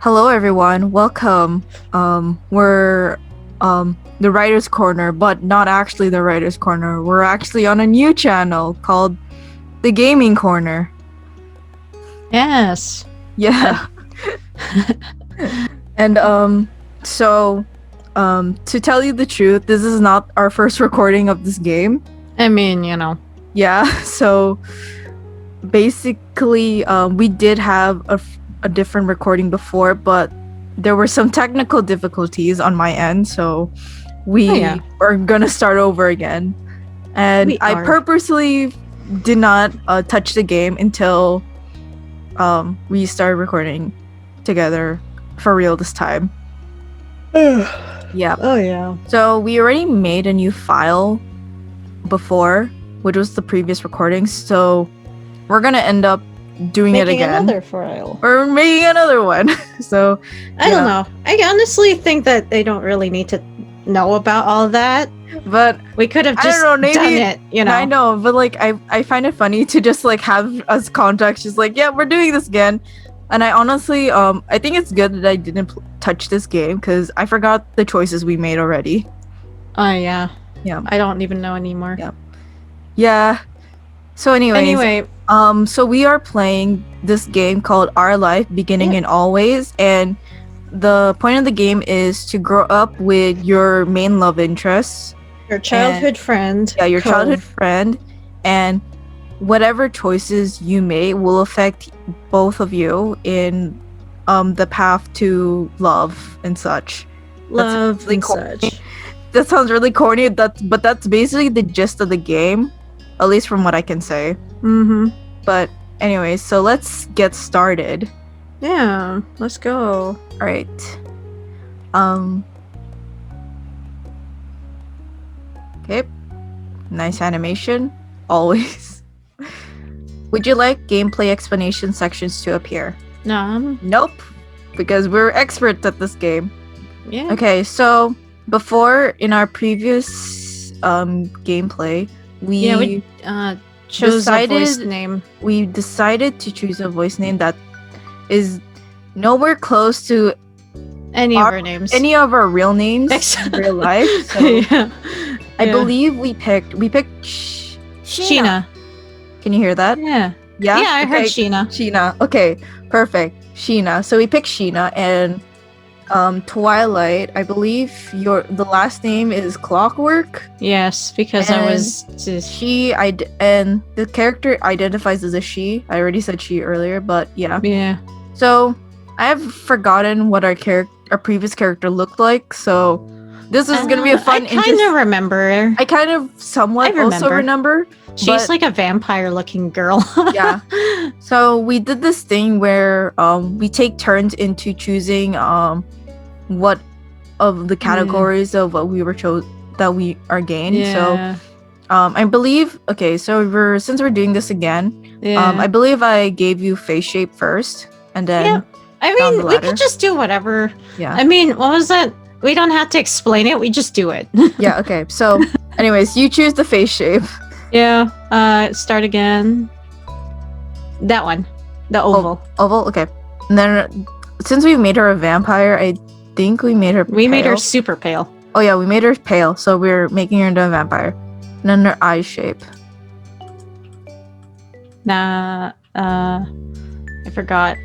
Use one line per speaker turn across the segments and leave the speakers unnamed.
Hello, everyone. Welcome. We're the Writer's Corner, but not actually the Writer's Corner. We're actually on a new channel called the Gaming Corner.
Yes.
Yeah. And to tell you the truth, this is not our first recording of this game.
I mean, you know.
Yeah. So basically, we did have a different recording before, but there were some technical difficulties on my end, so we are gonna start over again. And I purposely did not touch the game until we started recording together for real this time. Yeah.
Oh yeah.
So we already made a new file before, which was the previous recording, so we're gonna end up doing it again.
Another file.
Or making another one. So
I don't know. I honestly think that they don't really need to know about all that.
But
we could have just done it, you know.
I know, but like I find it funny to just like have as context, just like, yeah, we're doing this again. And I honestly I think it's good that I didn't touch this game because I forgot the choices we made already.
Oh yeah.
Yeah.
I don't even know anymore.
Yeah. Yeah. So anyway, so we are playing this game called Our Life, Beginning and Always, and the point of the game is to grow up with your main love interest.
Your childhood friend.
Yeah, your childhood friend, and whatever choices you make will affect both of you in the path to love and such.
Love and such.
That sounds really corny, but that's basically the gist of the game. At least from what I can say.
Mm-hmm.
But anyway, so let's get started.
Yeah, let's go.
Alright. Okay. Nice animation. Always. Would you like gameplay explanation sections to appear?
No.
Nope. Because we're experts at this game.
Yeah.
Okay, so before in our previous gameplay, we
chose a voice name.
We decided to choose a voice name that is nowhere close to
any of our names.
Any of our real names in real life. So
yeah.
I believe we picked Sheena. Can you hear that?
Yeah.
Yeah?
Yeah, I heard Sheena.
Sheena. Okay, perfect. Sheena. So we picked Sheena, and Twilight, I believe the last name is Clockwork.
Yes, because and I was
and the character identifies as a she. I already said she earlier, but yeah.
Yeah.
So I have forgotten what our previous character looked like, so this is gonna be a fun.
I kind of remember.
I kind of somewhat also remember.
She's like a vampire-looking girl.
Yeah. So we did this thing where we take turns into choosing what of the categories of what we were that we are gained.
Yeah.
So I believe so since we're doing this again, I believe I gave you face shape first, and then
I mean we could just do whatever.
Yeah.
I mean, what was that? We don't have to explain it, we just do it.
Yeah, okay. So anyways, you choose the face shape.
Yeah. Start again. That one. The oval.
Oval, okay. And then since we made her a vampire, I think we made her pale.
We made her super pale.
Oh yeah, we made her pale, so we're making her into a vampire. And then her eye shape.
Nah, I forgot.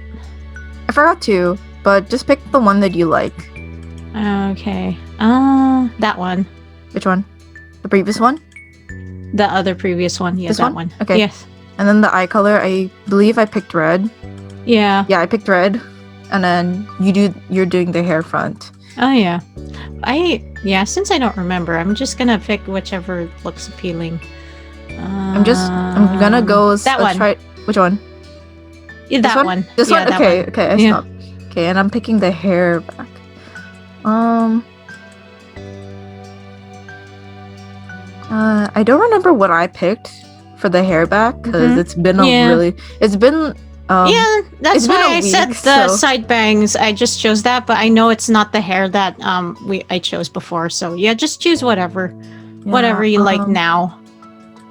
I forgot too, but just pick the one that you like.
Okay. That one.
Which one? The previous one?
The other previous one. Yeah, that one.
Okay.
Yes.
And then the eye color, I believe I picked red.
Yeah.
Yeah, I picked red. And then you're doing the hair front.
Oh yeah. Since I don't remember, I'm just gonna pick whichever looks appealing.
I'm gonna go
that one.
Which one?
Yeah, that one.
This one? Okay,
one.
Okay, I stopped. Okay, and I'm picking the hair back. I don't remember what I picked for the hair back because it's been
that's why I said the side bangs. I just chose that, but I know it's not the hair that I chose before. So yeah, just choose whatever you like now.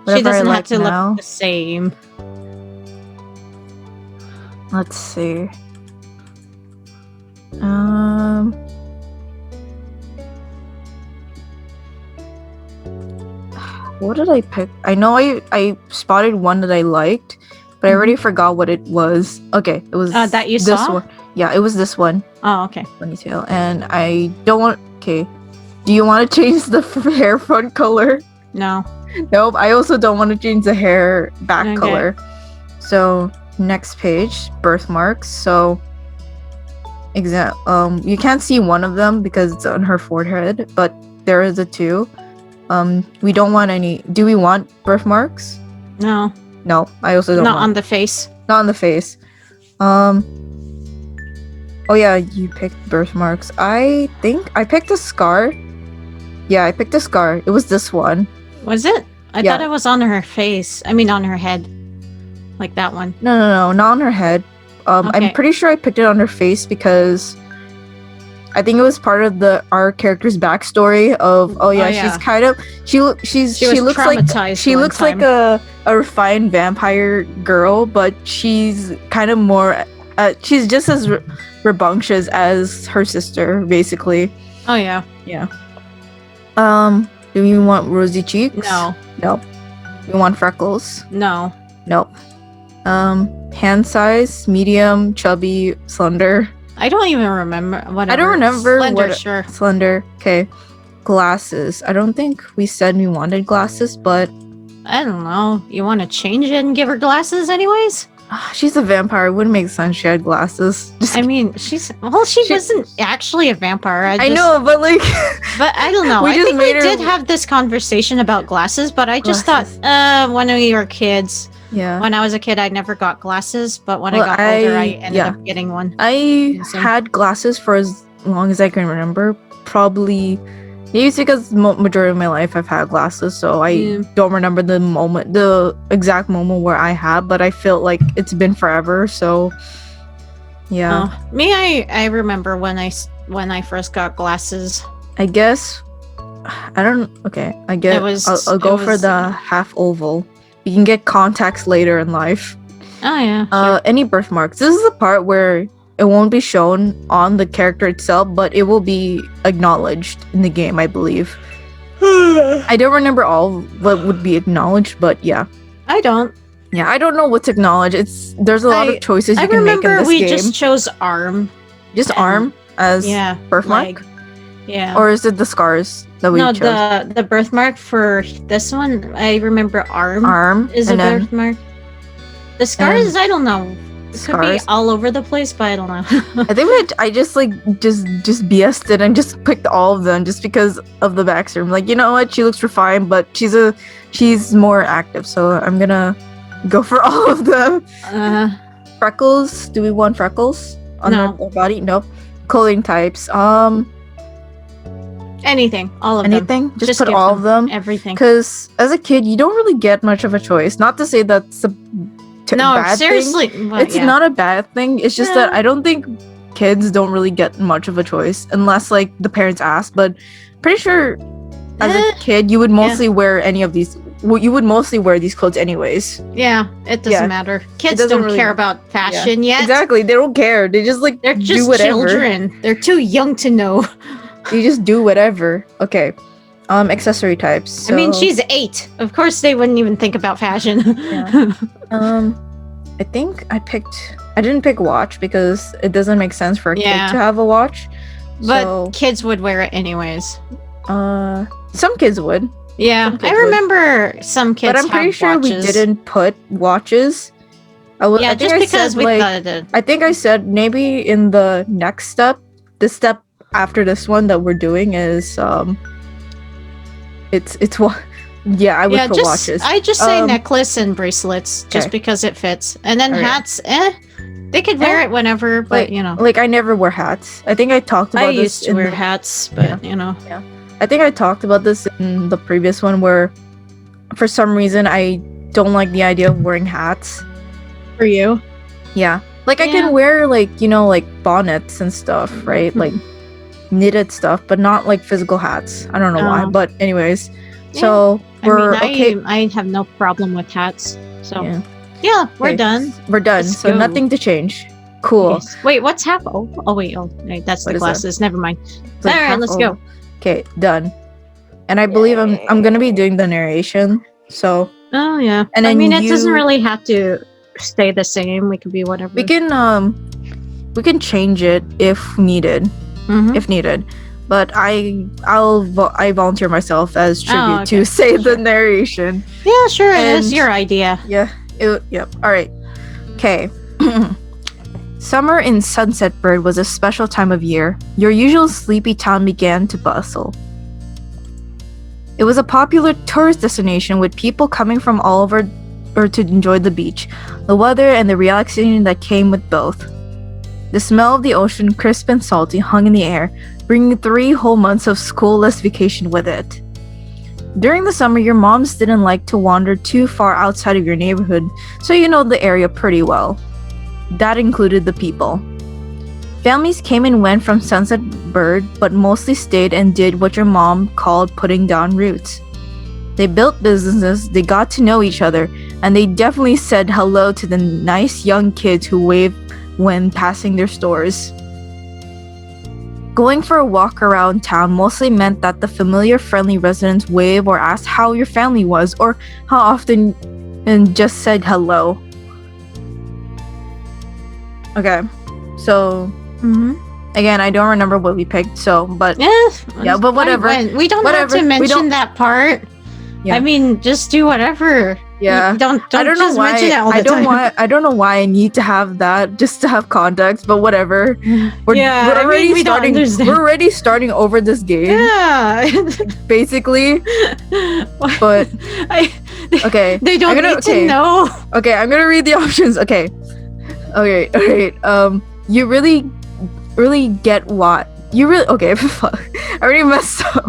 She doesn't have to look the same.
Let's see. What did I pick? I know I spotted one that I liked, but I already forgot what it was. Okay, it was
that you
this
saw?
one. Yeah, it was this one.
Oh, okay.
Ponytail, and I don't want. Okay, do you want to change the hair front color?
No.
Nope. I also don't want to change the hair back color. So next page, birthmarks. So you can't see one of them because it's on her forehead, but there is a two. We don't want any. Do we want birthmarks?
No.
No, I also don't.
Not on the face.
Not on the face. Oh yeah, you picked birthmarks. I think I picked a scar. Yeah, I picked a scar. It was this one.
Was it? I thought it was on her face. I mean, on her head. Like that one.
No, not on her head. I'm pretty sure I picked it on her face because I think it was part of our character's backstory of she's kind of she looks like a refined vampire girl, but she's kind of more she's just as rambunctious as her sister, basically.
Oh yeah.
Do we want rosy cheeks?
No.
Nope. We want freckles?
No.
Nope. Hand size, medium, chubby, slender.
I don't even remember what.
I don't remember
slender. Sure.
Slender. Okay. Glasses. I don't think we said we wanted glasses, but
I don't know. You want to change it and give her glasses, anyways?
She's a vampire. It wouldn't make sense she had glasses.
I mean, she wasn't actually a vampire.
I know, but like,
but I don't know. I think we did have this conversation about glasses, but I just thought, when we were kids.
Yeah.
When I was a kid, I never got glasses, but when I got older, I ended up getting one.
I had glasses for as long as I can remember. Probably, maybe it's because majority of my life I've had glasses, so I don't remember the exact moment where I had, but I feel like it's been forever. So, yeah.
I remember when I first got glasses.
I guess I don't. Okay, I guess I'll go for the half oval. You can get contacts later in life.
Oh yeah. Sure.
Any birthmarks. This is the part where it won't be shown on the character itself, but it will be acknowledged in the game, I believe. I don't remember all what would be acknowledged, but yeah.
I don't.
Yeah, I don't know what's acknowledged. There's a lot of choices you can make in this game. I remember
we just chose arm.
Just arm as birthmark?
Yeah.
Or is it the scars that we chose?
No, the birthmark for this one, I remember arm.
Arm
is a birthmark. The scars, I don't know. It could be all over the place, but I don't know.
I think I just BS'd it and just picked all of them just because of the backstory. I'm like, you know what? She looks refined, but she's more active, so I'm gonna go for all of them. Freckles? Do we want freckles on their body? Nope. Clothing types.
Anything, all of them.
Anything? Just put all of them.
Everything.
Because as a kid, you don't really get much of a choice. Not to say that's a bad
seriously,
thing. It's not a bad thing. It's just that I don't think kids don't really get much of a choice unless like the parents ask. But pretty sure as a kid, you would mostly wear any of these. You would mostly wear these clothes anyways.
Yeah, it doesn't matter. Kids don't really care about fashion yet.
Exactly, they don't care. They just like
they're just
do whatever.
Children. They're too young to know.
You just do whatever. Okay. Accessory types. So...
I mean, she's 8. Of course, they wouldn't even think about fashion.
I think I didn't pick watch because it doesn't make sense for a kid to have a watch.
But kids would wear it anyways.
Some kids would.
Yeah, I remember some kids.
But I'm pretty sure we didn't put watches. I think I said maybe in the next step, the step after this one that we're doing is it's what I would put watches.
I just say necklace and bracelets just because it fits, and then hats. They could wear it whenever, but
like I never wear hats. I think I talked about this.
I used to wear hats, but
I think I talked about this in the previous one where for some reason I don't like the idea of wearing hats.
For you?
Yeah. Like I can wear like bonnets and stuff, right? Like knitted stuff, but not like physical hats. I don't know why, but anyways. So
I have no problem with hats. So we're done.
We're done. So nothing to change. Cool.
Yes. Wait, what's half? Oh wait, that's the glasses. Never mind. All right, let's go.
Okay, done. And I believe I'm gonna be doing the narration. So.
Oh yeah.
And then
it doesn't really have to stay the same. We could be whatever.
We can change it if needed. If needed. But I volunteer myself as tribute to say the narration.
Yeah, sure. It is your idea.
Yeah. Yep. All right. Okay. Summer in Sunset Bird was a special time of year. Your usual sleepy town began to bustle. It was a popular tourist destination with people coming from all over or to enjoy the beach, the weather, and the relaxation that came with both. The smell of the ocean, crisp and salty, hung in the air, bringing 3 whole months of schoolless vacation with it. During the summer, your moms didn't like to wander too far outside of your neighborhood, so you know the area pretty well. That included the people. Families came and went from Sunset Bird, but mostly stayed and did what your mom called putting down roots. They built businesses, they got to know each other, and they definitely said hello to the nice young kids who waved when passing their stores. Going for a walk around town mostly meant that the familiar, friendly residents waved or asked how your family was or how often and just said hello. Okay, so again, I don't remember what we picked, so but yeah, but whatever.
We don't have to mention that part. Yeah. I mean, just do whatever.
Yeah,
don't
I don't know why.
Mention it all the time.
I don't know why I need to have that just to have context, but whatever. We're already starting over this game.
Yeah,
basically. But okay,
they don't need to know.
Okay, I'm gonna read the options. Okay. You really get what you really fuck. I already messed up.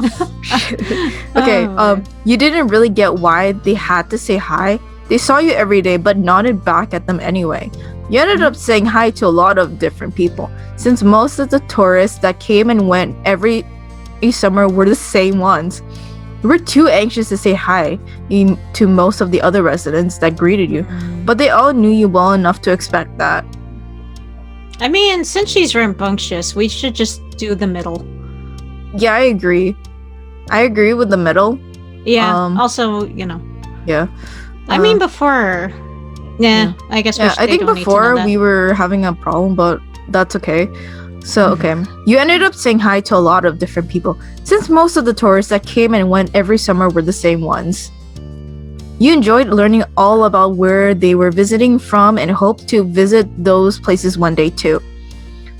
Okay, you didn't really get why they had to say hi. They saw you every day but nodded back at them anyway. You ended up saying hi to a lot of different people, since most of the tourists that came and went every summer were the same ones. You were too anxious to say hi to most of the other residents that greeted you, but they all knew you well enough to expect that.
I mean, since she's rambunctious, we should just do the middle.
Yeah, I agree. I agree with the middle.
Yeah. Also, you know.
Yeah.
I mean, before. Yeah. I guess.
I think before we were having a problem, but that's okay. So okay, you ended up saying hi to a lot of different people, since most of the tourists that came and went every summer were the same ones. You enjoyed learning all about where they were visiting from and hoped to visit those places one day too.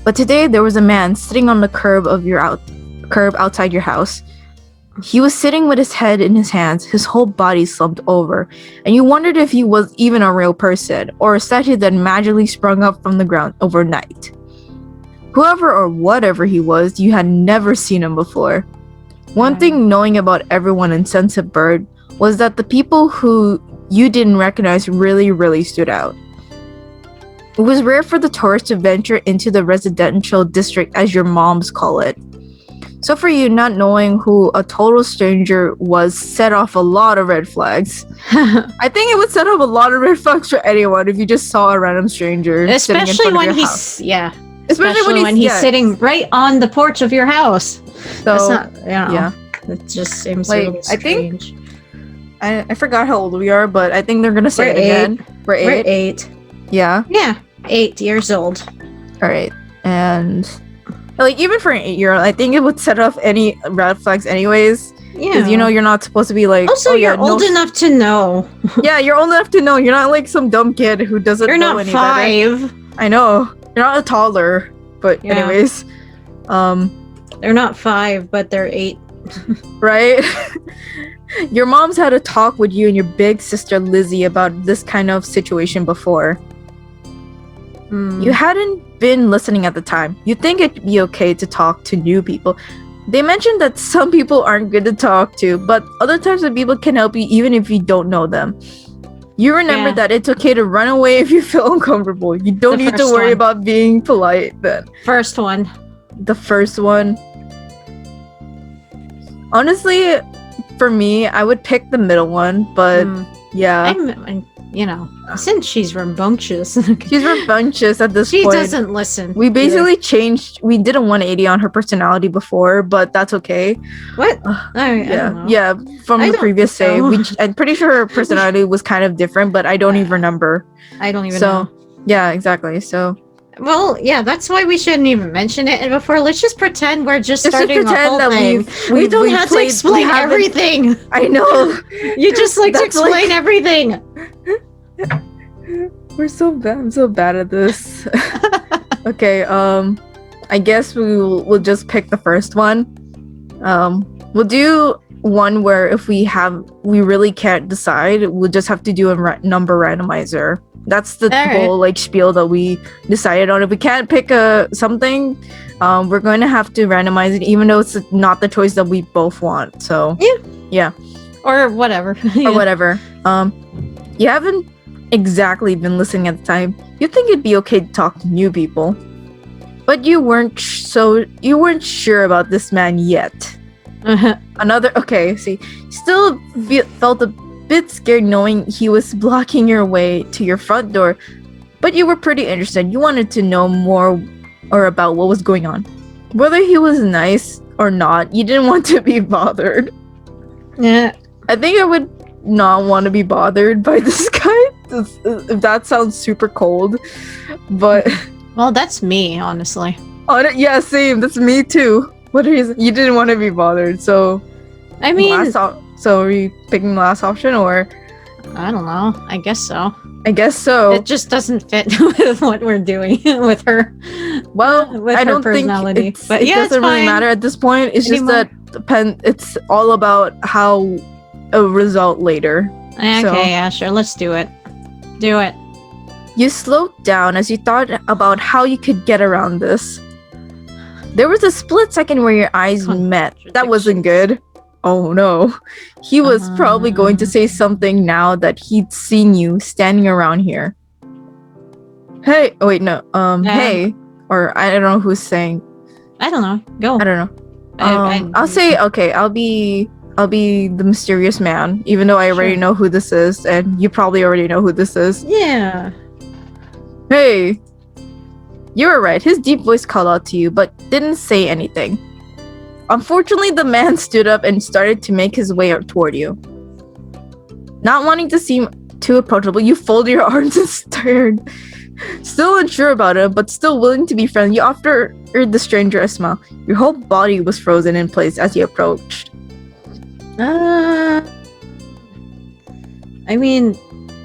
But today there was a man sitting on the curb outside your house. He was sitting with his head in his hands, his whole body slumped over, and you wondered if he was even a real person or a statue that magically sprung up from the ground overnight. Whoever or whatever he was, you had never seen him before. One thing knowing about everyone in Sunset Bird was that the people who you didn't recognize really, really stood out. It was rare for the tourists to venture into the residential district, as your moms call it. So for you, not knowing who a total stranger was set off a lot of red flags. I think it would set off a lot of red flags for anyone if you just saw a random stranger
especially
sitting in front
when
of your
he's
house.
Especially when he's sitting right on the porch of your house.
So
that's not, yeah, it just seems like a little strange.
I forgot how old we are, but I think they're gonna say it again. We're 8. Yeah.
Yeah, 8 years old.
All right, and like even for an 8-year-old, I think it would set off any red flags, anyways. Yeah. Because you're not supposed to be like.
Also, you're old enough to know.
Yeah, you're old enough to know. You're not like some dumb kid who doesn't know any better.
You're not 5.
I know. You're not a toddler, but anyways,
they're not 5, but they're 8.
Right? Your mom's had a talk with you and your big sister Lizzie about this kind of situation before. You hadn't been listening at the time. You think it'd be okay to talk to new people. They mentioned that some people aren't good to talk to, but other types of people can help you even if you don't know them. You remember that it's okay to run away if you feel uncomfortable. You don't need to worry about being polite then.
First one.
The first one. Honestly, for me, I would pick the middle one, but yeah.
since she's rambunctious.
She's rambunctious at this
point.
She
doesn't listen.
We basically changed. We did a 180 on her personality before, but that's okay.
What? I don't know.
Yeah, from the previous save. I'm pretty sure her personality was kind of different, but I don't even remember.
I don't even know.
Yeah, exactly. So...
Well, yeah, that's why we shouldn't even mention it before. Let's just pretend we're just starting a whole thing. We don't have to explain everything.
I know.
You just like to explain everything.
We're so bad. I'm so bad at this. Okay, I guess we'll just pick the first one. We'll do one where if we really can't decide, we'll just have to do a number randomizer. That's the whole like spiel that we decided on. If we can't pick something, we're going to have to randomize it, even though it's not the choice that we both want. So yeah,
or whatever,
or whatever. You haven't exactly been listening at the time. You think it'd be okay to talk to new people, but you weren't sure about this man yet. Still felt a bit scared knowing he was blocking your way to your front door, but you were pretty interested. You wanted to know more about what was going on. Whether he was nice or not, you didn't want to be bothered.
Yeah.
I think I would not want to be bothered by this guy, if that sounds super cold, but...
Well, that's me, honestly.
Yeah, same. That's me too. What reason? You didn't want to be bothered, so...
I mean...
So are we picking the last option, or?
I don't know. I guess so.
It
just doesn't fit with what we're doing with her.
Well,
with
I don't
personality.
think it doesn't really matter at this point. It's just that it's all about how a result later.
Okay, yeah, sure. Let's do it. Do it.
You slowed down as you thought about how you could get around this. There was a split second where your eyes met. That wasn't good. Oh no. He was probably going to say something now that he'd seen you standing around here. Hey, oh wait, no. Hey, or I don't know who's saying.
I don't know. Go.
I don't know. I'll say okay. I'll be the mysterious man, even though I already know who this is, and you probably already know who this is.
Yeah.
Hey. You were right. His deep voice called out to you, but didn't say anything. Unfortunately, the man stood up and started to make his way up toward you. Not wanting to seem too approachable, you folded your arms and stared. Still unsure about it, but still willing to be friendly, you offered the stranger a smile. Your whole body was frozen in place as you approached.
I mean,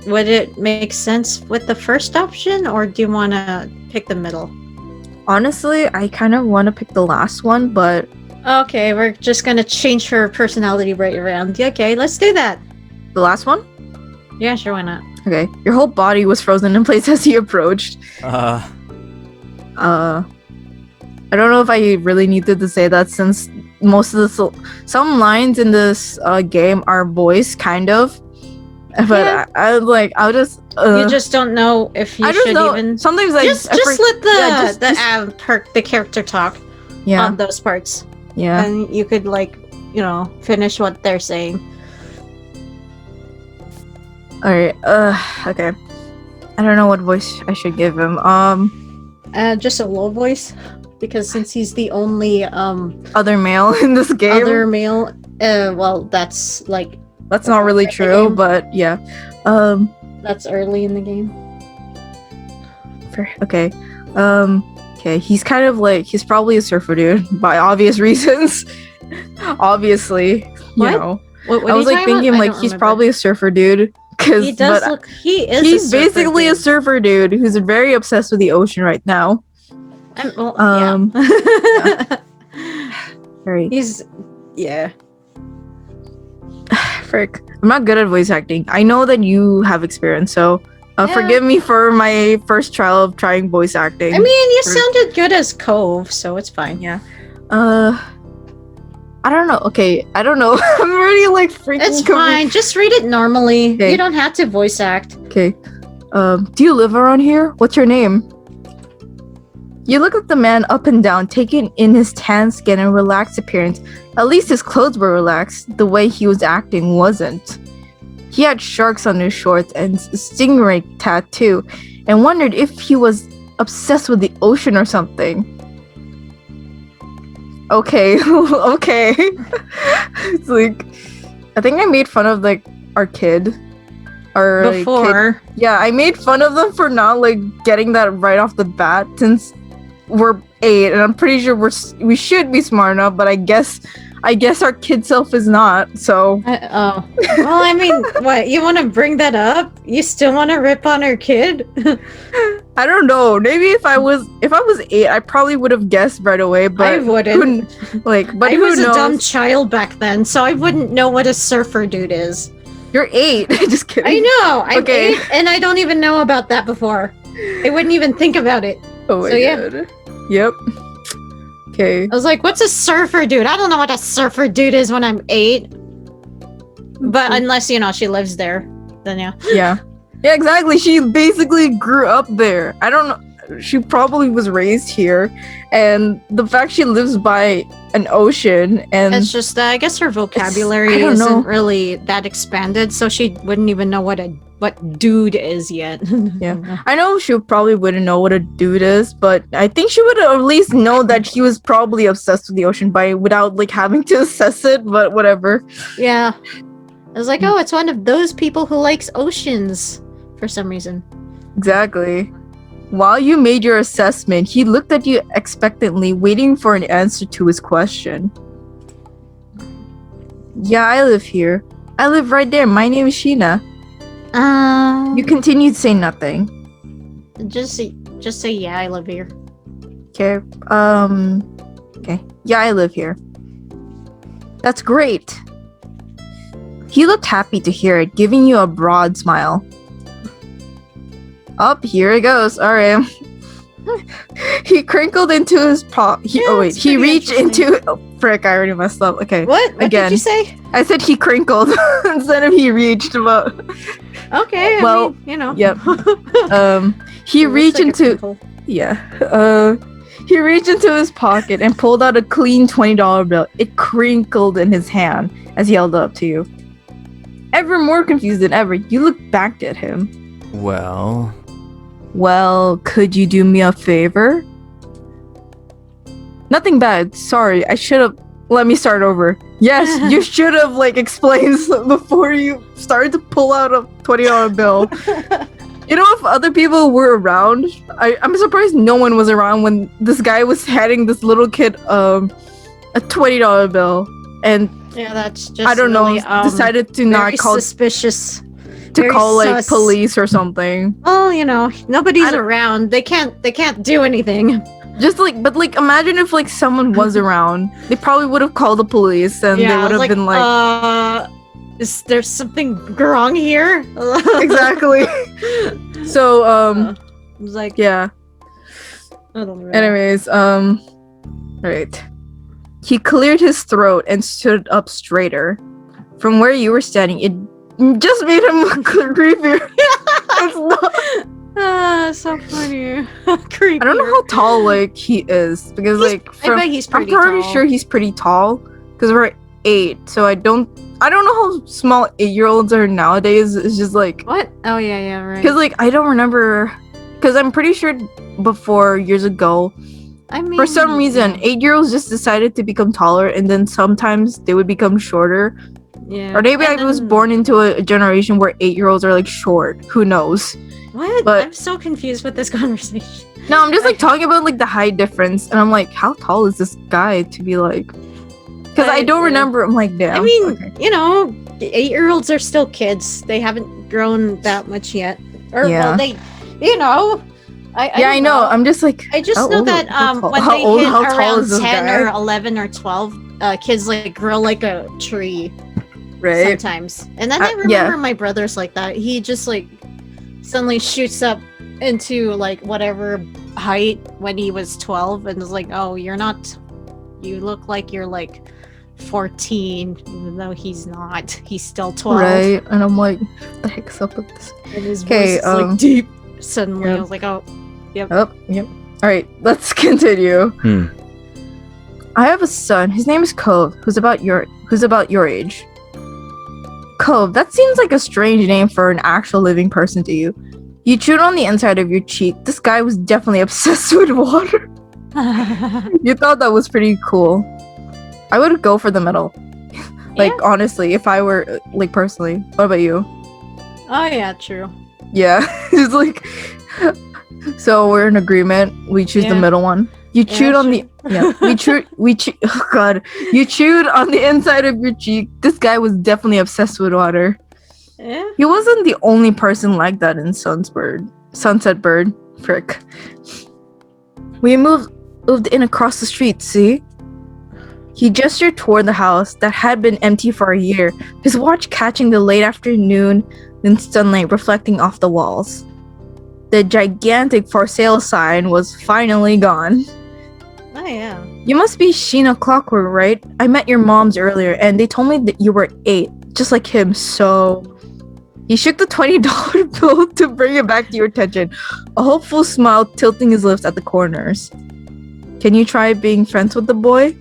would it make sense with the first option, or do you want to pick the middle?
Honestly, I kind of want to pick the last one, but...
Okay, we're just gonna change her personality right around. Okay, let's do that.
The last one?
Yeah, sure, why not?
Okay, your whole body was frozen in place as he approached. I don't know if I really needed to say that, since most of some lines in this game are voiced, kind of. But yeah. I'll just...
you just don't know if you should even...
Sometimes
Just let the character talk on those parts.
Yeah.
And you could, finish what they're saying.
Alright, okay. I don't know what voice I should give him.
Just a low voice. Because since he's the only,
other male in this game.
Other male, well, that's,
That's not really true, but yeah.
That's early in the game.
Okay. Okay, he's kind of he's probably a surfer dude, by obvious reasons. Obviously, you know.
What
I was thinking he's probably a surfer dude.
He's
basically a surfer dude who's very obsessed with the ocean right now.
Yeah.
Very.
Yeah.
Frick. I'm not good at voice acting. I know that you have experience, so forgive me for my first trial of trying voice acting.
I mean, you sounded good as Cove, so it's fine.
Yeah. I don't know. Okay, I don't know. I'm already freaking...
It's fine. Just read it normally. Okay. You don't have to voice act.
Okay. Do you live around here? What's your name? You look at the man up and down, taking in his tan skin and relaxed appearance. At least his clothes were relaxed. The way he was acting wasn't. He had sharks on his shorts and a stingray tattoo, and wondered if he was obsessed with the ocean or something. Okay, okay. It's like, I think I made fun of like our kid. Our
before.
Kid. Yeah, I made fun of them for not like getting that right off the bat since we're 8, and I'm pretty sure we should be smart enough, but I guess our kid self is not. So.
Well, I mean, what, you want to bring that up? You still want to rip on her kid?
I don't know. Maybe if I was 8, I probably would have guessed right away. But
I wouldn't.
But
I
who
was
knows?
a dumb child back then, so I wouldn't know what a surfer dude is.
You're 8. Just kidding.
I know. I'm 8, and I don't even know about that before. I wouldn't even think about it.
Oh my god. Yep. Okay.
I was like, what's a surfer dude? I don't know what a surfer dude is when I'm 8. But unless, she lives there, then yeah.
Yeah. Yeah, exactly. She basically grew up there. I don't know. She probably was raised here. And the fact she lives by an ocean and...
It's just, I guess her vocabulary isn't really that expanded, so she wouldn't even know what dude is yet.
Yeah. I know she probably wouldn't know what a dude is, but I think she would at least know that he was probably obsessed with the ocean without like having to assess it, but whatever.
Yeah. I was like, oh, it's one of those people who likes oceans for some reason.
Exactly. While you made your assessment, he looked at you expectantly, waiting for an answer to his question. Yeah, I live here. I live right there. My name is Sheena. You continued to say nothing.
Just say yeah, I live here.
Okay. Okay. Yeah, I live here. That's great. He looked happy to hear it, giving you a broad smile. Up, here it goes. All right. He crinkled into his paw. He reached into. Oh, frick! I already messed up. Okay.
What
Again.
Did you say?
I said he crinkled instead of he reached. But
okay.
Well, Yep. He reached into. Yeah. He reached into his pocket and pulled out a clean $20 bill. It crinkled in his hand as he held it up to you. Ever more confused than ever, you looked back at him. Well, could you do me a favor? Nothing bad. Sorry, I should have... Let me start over. Yes, you should have, explained before you started to pull out a $20 bill. If other people were around, I'm surprised no one was around when this guy was handing this little kid a $20 bill. And
yeah, that's just
I don't
really,
know, decided to not call...
suspicious.
To call police or something.
Well, nobody's around. They can't do anything.
Just imagine if someone was around. They probably would have called the police and they would have been like,
is there something wrong here?
Exactly. So
I was like,
yeah.
I don't know.
Anyways, right. He cleared his throat and stood up straighter. From where you were standing, it just made him look creepier. It's not...
so funny. Creepy.
I don't know how tall he is because
I bet he's pretty tall.
I'm pretty sure he's pretty tall because we're 8, so I don't know how small 8-year-olds are nowadays. It's just
what? Oh yeah, right.
Because I don't remember, because I'm pretty sure before years ago, for some reason 8-year-olds just decided to become taller, and then sometimes they would become shorter.
Yeah.
Or maybe I was born into a generation where 8-year-olds are short. Who knows?
What?
But
I'm so confused with this conversation.
No, I'm just talking about the height difference, and I'm how tall is this guy to be because I don't remember. I'm damn.
I mean, okay. 8-year-olds are still kids. They haven't grown that much yet. Or well, they, I know.
I'm just
I just know that when they hit around 10 or 11 or 12, kids grow like a tree.
Right.
Sometimes. And then I remember my brother's like that. He just suddenly shoots up into whatever height when he was 12 and is oh, you look like you're 14, even though he's not. He's still 12.
Right. And I'm what the heck's up with this?
And his voice is deep. Suddenly I was oh, yep.
Oh, yep. Alright, let's continue. I have a son. His name is Cove, who's about your age. Cove, that seems like a strange name for an actual living person to you. You chewed on the inside of your cheek. This guy was definitely obsessed with water. You thought that was pretty cool. I would go for the middle. Like, honestly, if I were, like, personally. What about you?
Oh, yeah, true.
Yeah. It's like... So, we're in agreement. We choose the middle one. You chewed on the... Yeah. Oh, God. You chewed on the inside of your cheek. This guy was definitely obsessed with water.
Yeah.
He wasn't the only person like that in Sunset Bird. Frick. We moved in across the street, see? He gestured toward the house that had been empty for a year, his watch catching the late afternoon in sunlight reflecting off the walls. The gigantic for sale sign was finally gone.
Oh, yeah.
You must be Sheena Clockwork, right? I met your moms earlier, and they told me that you were 8, just like him, so... He shook the $20 bill to bring it back to your attention, a hopeful smile tilting his lips at the corners. Can you try being friends with the boy?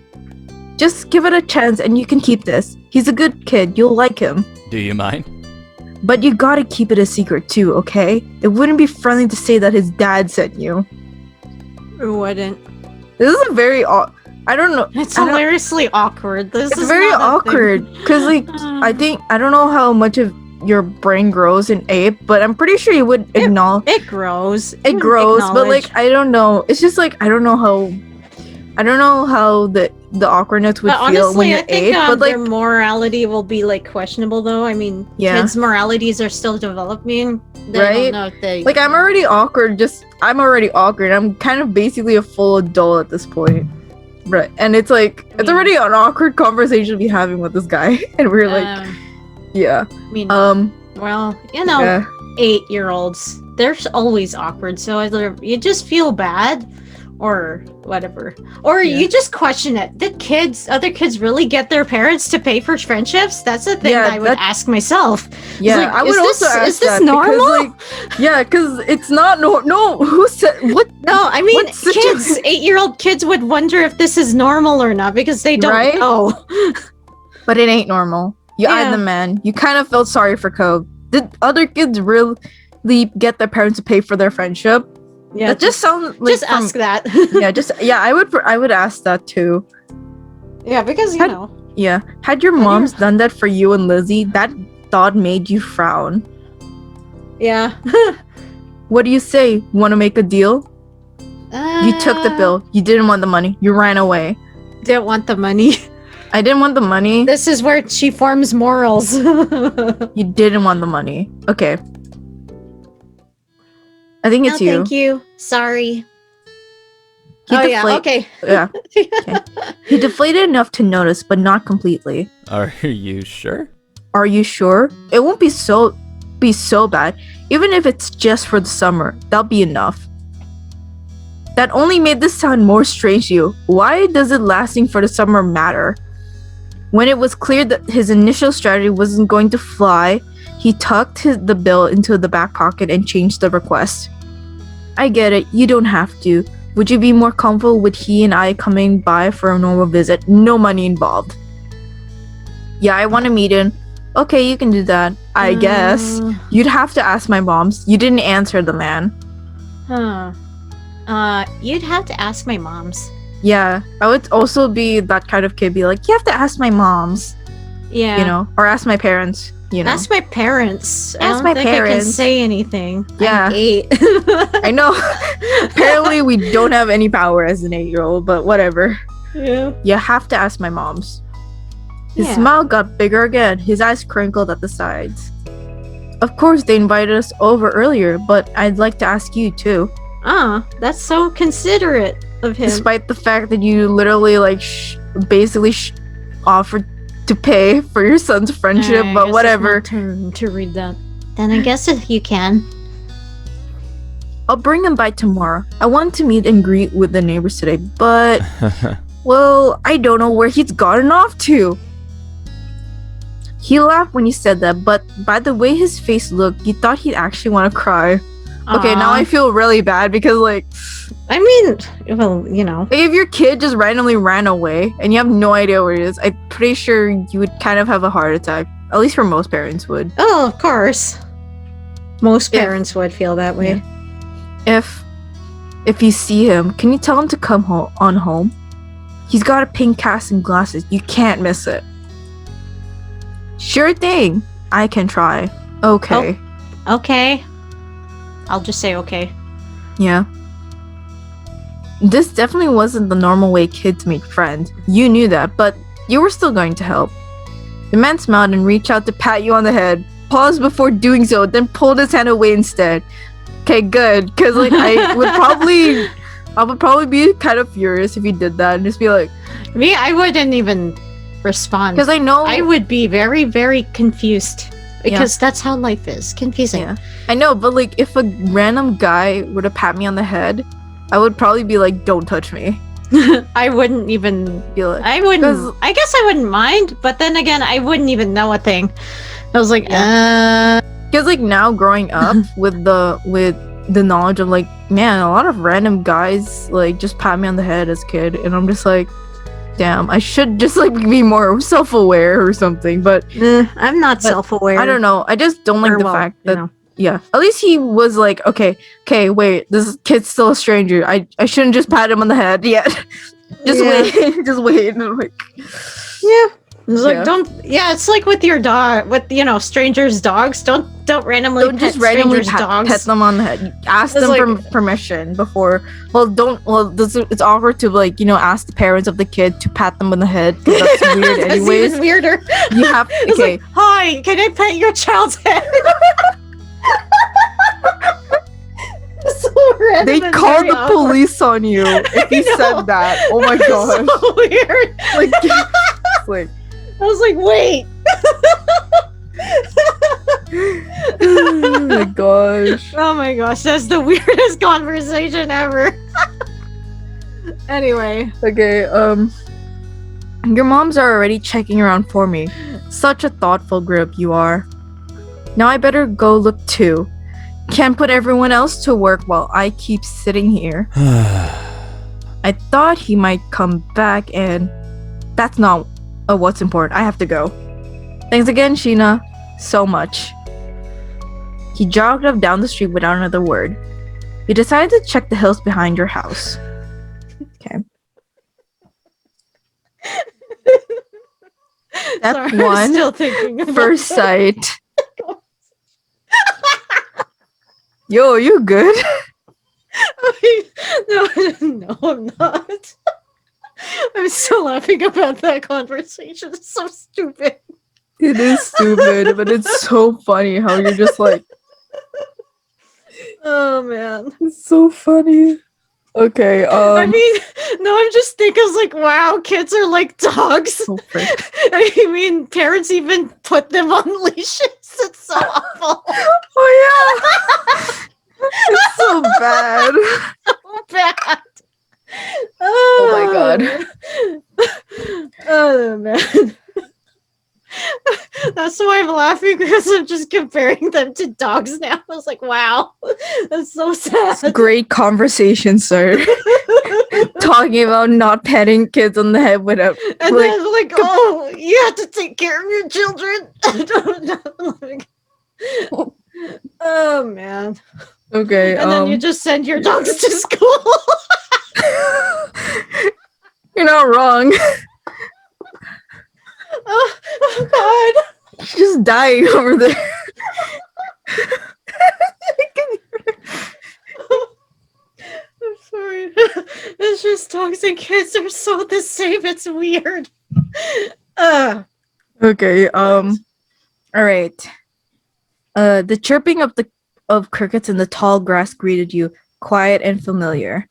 Just give it a chance and you can keep this. He's a good kid, you'll like him.
Do you mind?
But you gotta keep it a secret too, okay? It wouldn't be friendly to say that his dad sent you.
It wouldn't.
This is a very I don't know.
It's hilariously awkward.
It's very awkward because, like, I don't know how much of your brain grows in ape, but I'm pretty sure you would acknowledge.
It grows.
It grows, but like I don't know. It's just like I don't know how the awkwardness would feel when you're ape. But like
their morality will be like questionable, though. I mean, kids' moralities are still developing. They don't know if they
like. I'm already awkward. I'm kind of basically a full adult at this point. Right, and it's like it's already an awkward conversation to be having with this guy, and we're like, yeah.
I mean, well, you know, 8-year-olds, they're always awkward. So either you just feel bad, or whatever, or you just question it. Did other kids, really get their parents to pay for friendships? That's the thing I would ask myself.
Yeah,
like,
I would also ask
is this
that
normal?
Because it's not no. Who said what?
No, I mean, kids, 8-year-old kids would wonder if this is normal or not because they don't know.
But it ain't normal. You eyed the man. You kind of felt sorry for Cove. Did other kids really get their parents to pay for their friendship?
Yeah,
that just sounds like
ask that.
I would ask that too.
Yeah, because you know.
Yeah, had your moms done that for you and Lizzie, that thought made you frown.
Yeah.
What do you say? Want to make a deal? You took the bill. You didn't want the money. You ran away.
Didn't want the money.
I didn't want the money.
This is where she forms morals.
You didn't want the money. Okay. I think it's you.
Thank you. Sorry. Okay.
Yeah. Okay. He deflated enough to notice, but not completely.
Are you sure?
Are you sure? It won't be so bad. Even if it's just for the summer, that'll be enough. That only made this sound more strange to you. Why does it lasting for the summer matter? When it was clear that his initial strategy wasn't going to fly, he tucked the bill into the back pocket and changed the request. I get it, you don't have to. Would you be more comfortable with he and I coming by for a normal visit? No money involved. Yeah, I want to meet him. Okay, you can do that. I guess. You'd have to ask my moms. You didn't answer the man.
You'd have to ask my moms.
Yeah, I would also be that kind of kid, be like, you have to ask my moms.
Yeah.
You know, or ask my parents, you know.
Ask my parents.
Ask my parents.
I can say anything.
Yeah.
I'm 8.
I know. Apparently, we don't have any power as an 8-year-old, but whatever.
Yeah.
You have to ask my moms. His smile got bigger again. His eyes crinkled at the sides. Of course, they invited us over earlier, but I'd like to ask you too.
That's so considerate of him.
Despite the fact that you literally basically offered to pay for your son's friendship, but whatever.
It's my turn to read that. Then I guess if you can.
I'll bring him by tomorrow. I want to meet and greet with the neighbors today, but well, I don't know where he's gotten off to. He laughed when you said that, but by the way his face looked, you thought he'd actually want to cry. Okay, now I feel really bad because, like...
I mean, well, you know.
If your kid just randomly ran away and you have no idea where it is, I'm pretty sure you would kind of have a heart attack. At least for most parents would.
Oh, of course. Most parents would feel that way.
Yeah. If you see him, can you tell him to come on home? He's got a pink cast and glasses. You can't miss it. Sure thing. I can try. Okay.
Oh, okay. I'll just say okay.
Yeah. This definitely wasn't the normal way kids make friends. You knew that, but you were still going to help. The man smiled and reached out to pat you on the head. Paused before doing so, then pulled his hand away instead. Okay, good. Because like I would probably be kind of furious if he did that and just be like,
me, I wouldn't even respond.
Because I know
I would be very, very confused. Because that's how life is. Confusing.
Yeah. I know, but like if a random guy were to pat me on the head, I would probably be like, don't touch me.
I wouldn't even
feel it.
I wouldn't. I guess I wouldn't mind, but then again, I wouldn't even know a thing. I was like,
Because like now growing up with the knowledge of like, man, a lot of random guys like just pat me on the head as a kid, and I'm just like, damn, I should just like be more self-aware or something. But
I'm not self-aware.
I don't know. I just don't like the fact that at least he was like, okay, wait, this kid's still a stranger. I shouldn't just pat him on the head yet. Wait. Just wait. And I'm like,
yeah. It's like it's like with your dog, with strangers' dogs. Don't randomly
pet them on the head. Ask them for permission before. It's awkward to like ask the parents of the kid to pat them on the head. That's weird. Anyways,
even weirder.
You have okay.
Like, hi, can I pet your child's head? So
they called the police on you if you said that. Oh my gosh.
So weird.
Like
I was like, wait.
Oh my gosh.
Oh my gosh, that's the weirdest conversation ever. Anyway.
Okay, your moms are already checking around for me. Such a thoughtful group you are. Now I better go look too. Can't put everyone else to work while I keep sitting here. I thought he might come back and that's not what's important. I have to go. Thanks again, Sheena. So much. He jogged up down the street without another word. You decided to check the hills behind your house. Okay. Step
Sorry,
one.
I'm still thinking about
First sight. Yo, you good?
No, I'm not. I'm still laughing about that conversation. It's so stupid.
It is stupid, but it's so funny how you're just like,
oh man,
it's so funny. Okay,
I mean, no, I'm just thinking, like, wow, kids are like dogs.
Oh,
I mean, parents even put them on leashes. It's so awful.
Oh yeah, it's so bad.
So bad.
Oh my god.
Oh man. That's why I'm laughing, because I'm just comparing them to dogs now. I was like, wow, that's so sad.
Great conversation, sir. Talking about not petting kids on the head without
and then like, oh, you have to take care of your children. Oh man.
Okay.
And then you just send your dogs to school.
You're not wrong.
Oh god.
She's just dying over there.
I'm sorry. It's just dogs and kids are so the same. It's weird.
Okay. All right. The chirping of crickets in the tall grass greeted you, quiet and familiar.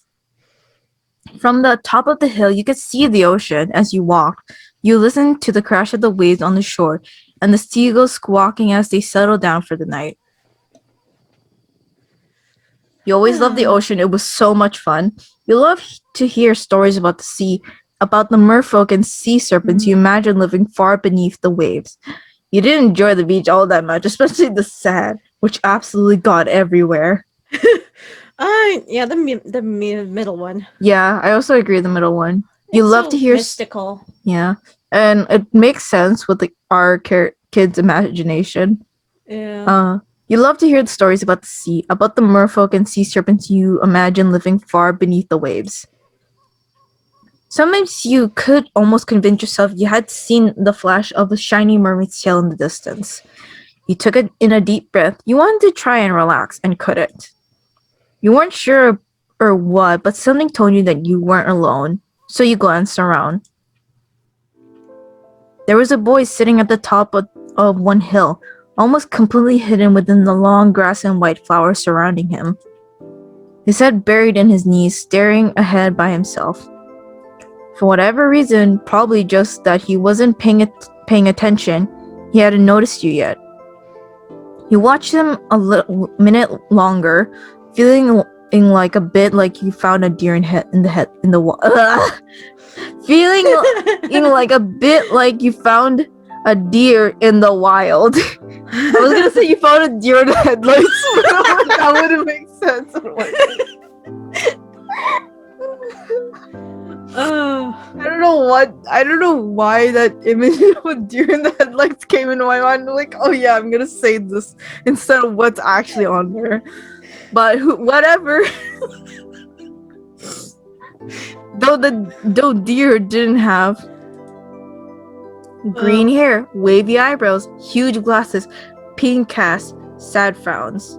From the top of the hill, you could see the ocean as you walked. You listened to the crash of the waves on the shore and the seagulls squawking as they settled down for the night. You always loved the ocean. It was so much fun. You loved to hear stories about the sea, about the merfolk and sea serpents you imagined living far beneath the waves. You didn't enjoy the beach all that much, especially the sand, which absolutely got everywhere.
Yeah, the middle one.
Yeah, I also agree with the middle one. You love to hear
mystical.
Yeah, and it makes sense with our kid's imagination.
Yeah.
You love to hear the stories about the sea, about the merfolk and sea serpents you imagine living far beneath the waves. Sometimes you could almost convince yourself you had seen the flash of a shiny mermaid's tail in the distance. You took it in a deep breath. You wanted to try and relax and couldn't. You weren't sure or what, but something told you that you weren't alone, so you glanced around. There was a boy sitting at the top of one hill, almost completely hidden within the long grass and white flowers surrounding him. His head buried in his knees, staring ahead by himself. For whatever reason, probably just that he wasn't paying attention, he hadn't noticed you yet. You watched him a minute longer, feeling like a bit like you found a deer feeling like a bit like you found a deer in the wild. I was gonna say you found a deer in the headlights, but that wouldn't make sense. I don't know why that image of a deer in the headlights came into my mind. I'm like, oh yeah, I'm gonna say this instead of what's actually on there. But whatever. Though deer didn't have green hair, wavy eyebrows, huge glasses, pink cast, sad frowns.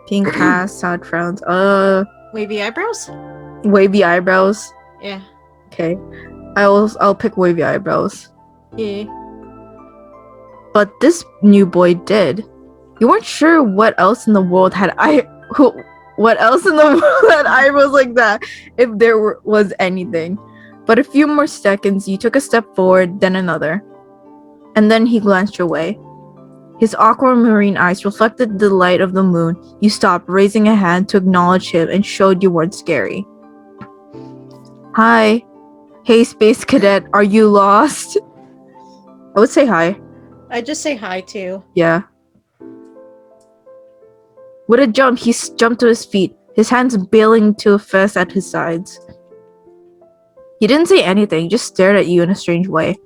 Pink cast, sad frowns.
Wavy eyebrows?
Wavy eyebrows.
Yeah.
Okay. I'll pick wavy eyebrows.
Yeah.
But this new boy did. You weren't sure what else in the world had eyebrows like that, if there was anything. But a few more seconds, you took a step forward, then another. And then he glanced your way. His aquamarine eyes reflected the light of the moon. You stopped, raising a hand to acknowledge him, and showed you weren't scary. Hi. Hey, space cadet, are you lost? I would say hi.
I just say hi too.
Yeah. With a jump, he jumped to his feet, his hands bailing to a fist at his sides. He didn't say anything, just stared at you in a strange way.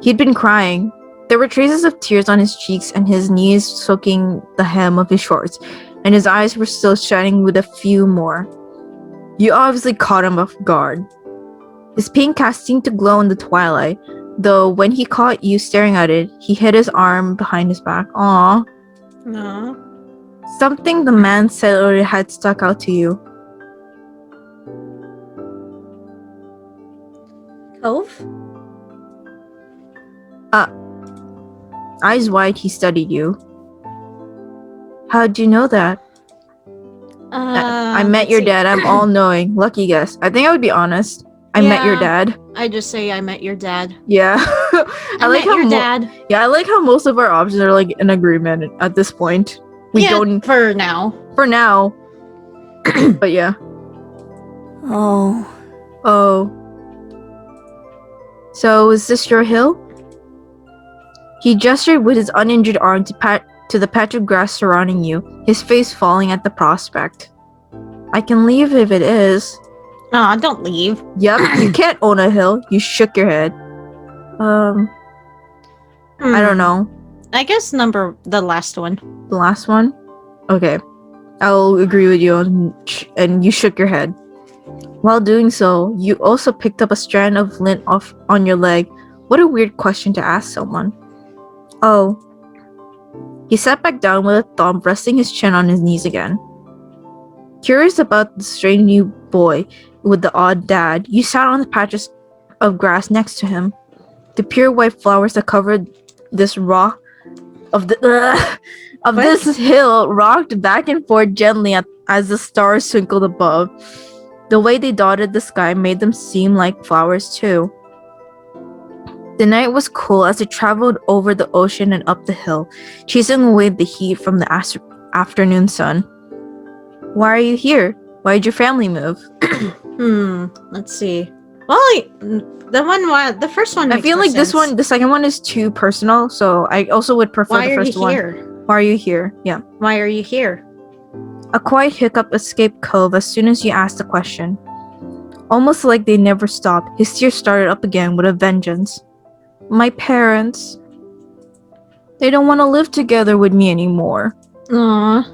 He'd been crying. There were traces of tears on his cheeks and his knees soaking the hem of his shorts, and his eyes were still shining with a few more. You obviously caught him off guard. His pink cast seemed to glow in the twilight, though when he caught you staring at it, he hid his arm behind his back. Aww.
No.
Something the man said had stuck out to you.
Cove?
Eyes wide, he studied you. How'd you know that? I met your dad. I'm all-knowing. Lucky guess. I think I would be honest. I met your dad.
I just say I met your dad.
Yeah.
I like met your dad.
Yeah, I like how most of our options are like in agreement at this point. We don't
for now.
For now. But yeah.
Oh.
So is this your hill? He gestured with his uninjured arm to the patch of grass surrounding you, his face falling at the prospect. I can leave if it is.
Aw, don't leave.
Yep, you can't own a hill. You shook your head. I don't know.
I guess the last one.
The last one? Okay. I'll agree with you and you shook your head. While doing so, you also picked up a strand of lint off on your leg. What a weird question to ask someone. Oh. He sat back down with a thumb, resting his chin on his knees again. Curious about the strange new boy with the odd dad, you sat on the patches of grass next to him. The pure white flowers that covered this this hill rocked back and forth gently as the stars twinkled above. The way they dotted the sky made them seem like flowers too. The night was cool as it traveled over the ocean and up the hill, chasing away the heat from the afternoon sun. Why are you here? Why did your family move?
Let's see. Well, the first one.
I feel like
sense.
the second one is too personal, so I also would prefer the first one. Why are you here? Yeah.
Why are you here?
A quiet hiccup escaped Cove as soon as you asked the question. Almost like they never stopped, his tears started up again with a vengeance. My parents. They don't want to live together with me anymore.
Aww.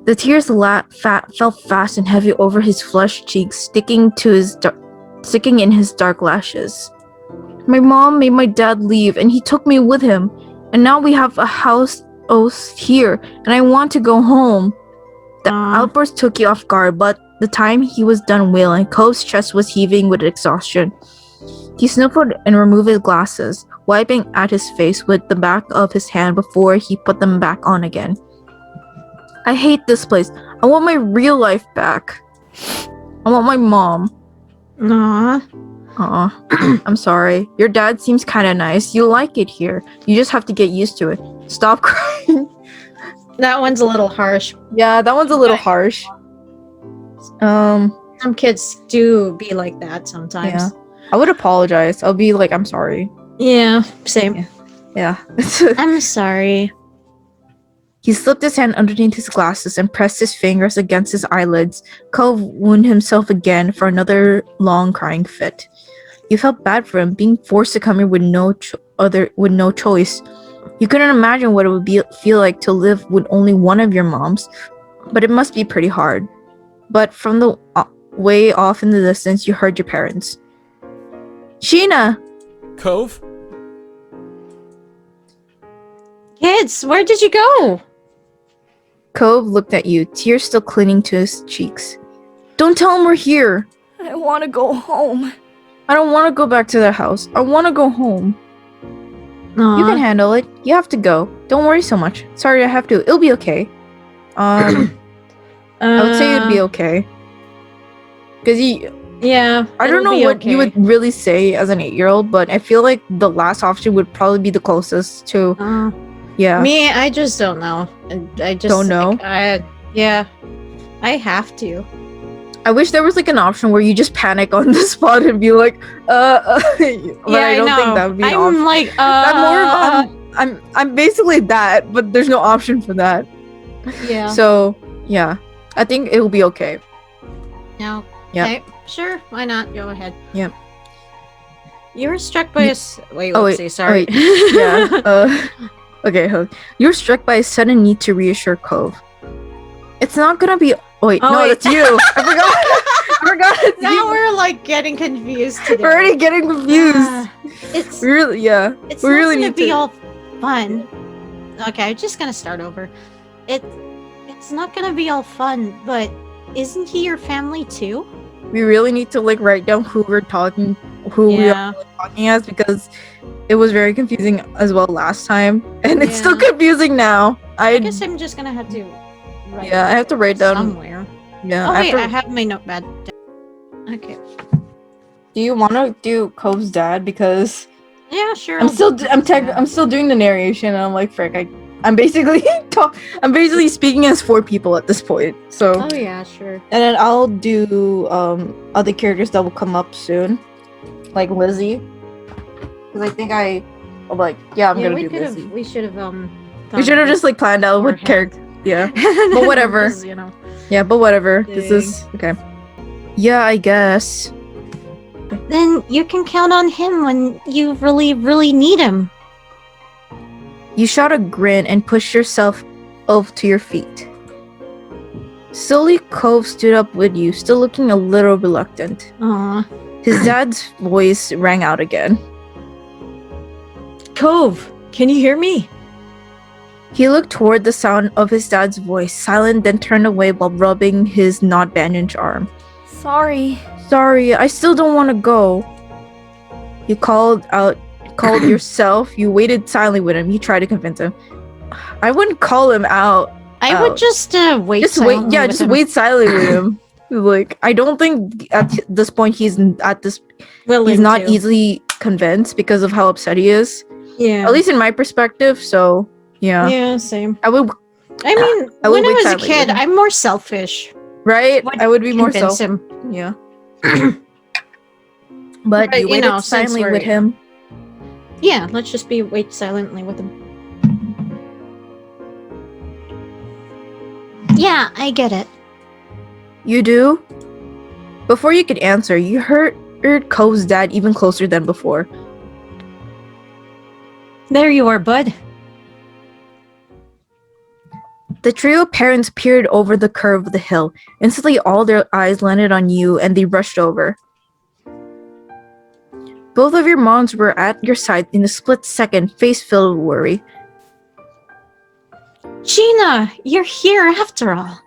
The tears fell fast and heavy over his flushed cheeks, sticking in his dark lashes. My mom made my dad leave, and he took me with him. And now we have a house here, and I want to go home. The outburst took you off guard, but the time he was done wailing, Cove's chest was heaving with exhaustion. He sniffled and removed his glasses, wiping at his face with the back of his hand before he put them back on again. I hate this place. I want my real life back. I want my mom. I'm sorry. Your dad seems kind of nice. You like it here. You just have to get used to it. Stop crying.
That one's a little harsh.
Yeah, that one's a little harsh.
Some kids do be like that sometimes.
Yeah. I would apologize. I'll be like, I'm sorry.
Yeah, same.
Yeah.
I'm sorry.
He slipped his hand underneath his glasses and pressed his fingers against his eyelids. Cove wounded himself again for another long crying fit. You felt bad for him, being forced to come here with no choice. You couldn't imagine what it would feel like to live with only one of your moms, but it must be pretty hard. But from the way off in the distance, you heard your parents. Sheena!
Cove?
Kids, where did you go?
Cove looked at you, tears still clinging to his cheeks. Don't tell him we're here.
I want to go home.
I don't want to go back to the house. I want to go home.
Aww.
You can handle it. You have to go. Don't worry so much. Sorry, I have to. It'll be okay. I would say it'd be okay. Because I don't know what you would really say as an 8-year-old, but I feel like the last option would probably be the closest to. Yeah.
Me, I just don't know. I just
don't know.
I have to.
I wish there was like an option where you just panic on the spot and be like, but I don't think that would be an option.
I'm like,
I'm basically that, but there's no option for that.
Yeah.
So yeah, I think it will be okay.
No.
Yeah.
Okay. Sure. Why not? Go ahead.
Yep.
You were struck by sorry.
Yeah. Okay. You were struck by a sudden need to reassure Cove. It's not gonna be. Wait, that's you. I forgot. It's
now
you.
we're like getting confused today.
We're already getting confused.
It's
really, yeah.
It's
we
not
really
gonna
need
be
to.
all fun. Okay, I'm just gonna start over. It's not gonna be all fun, but isn't he your family too?
We really need to like write down who we are talking as, because it was very confusing as well last time, and it's still confusing now. I
guess I'm just gonna have to write
I have to write down
somewhere.
Yeah.
Oh wait, I have my notepad. Okay.
Do you want to do Cove's dad? Because
yeah, sure.
I'm still doing the narration, and I'm like, frick, I'm basically I'm basically speaking as 4 people at this point. So
oh yeah, sure.
And then I'll do other characters that will come up soon, like Lizzie, because I think I'm gonna do Lizzie.
We should have
just like planned out what character. Yeah, but whatever.
Just,
Yeah, but whatever.
Dang.
This is okay. Yeah, I guess.
Then you can count on him when you really, really need him.
You shot a grin and pushed yourself up to your feet. Slowly, Cove stood up with you, still looking a little reluctant.
Aww.
His dad's voice rang out again.
Cove, can you hear me?
He looked toward the sound of his dad's voice, silent, then turned away while rubbing his not bandaged arm.
Sorry,
I still don't want to go. You called yourself. You waited silently with him. You tried to convince him. I wouldn't call him out.
I would just wait.
Just wait. Yeah, just wait silently with him. Like, I don't think at this point he's not easily convinced because of how upset he is.
Yeah.
At least in my perspective. So yeah.
Yeah, same.
I mean,
when I was a kid, I'm more selfish.
Right? I would be more
convince him.
Yeah. But you waited silently with him.
Yeah, let's just wait silently with him. Yeah, I get it.
You do? Before you could answer, you heard Cove's dad even closer than before.
There you are, bud.
The trio of parents peered over the curve of the hill. Instantly, all their eyes landed on you, and they rushed over. Both of your moms were at your side in a split second, face filled with worry.
Gina, you're here after all.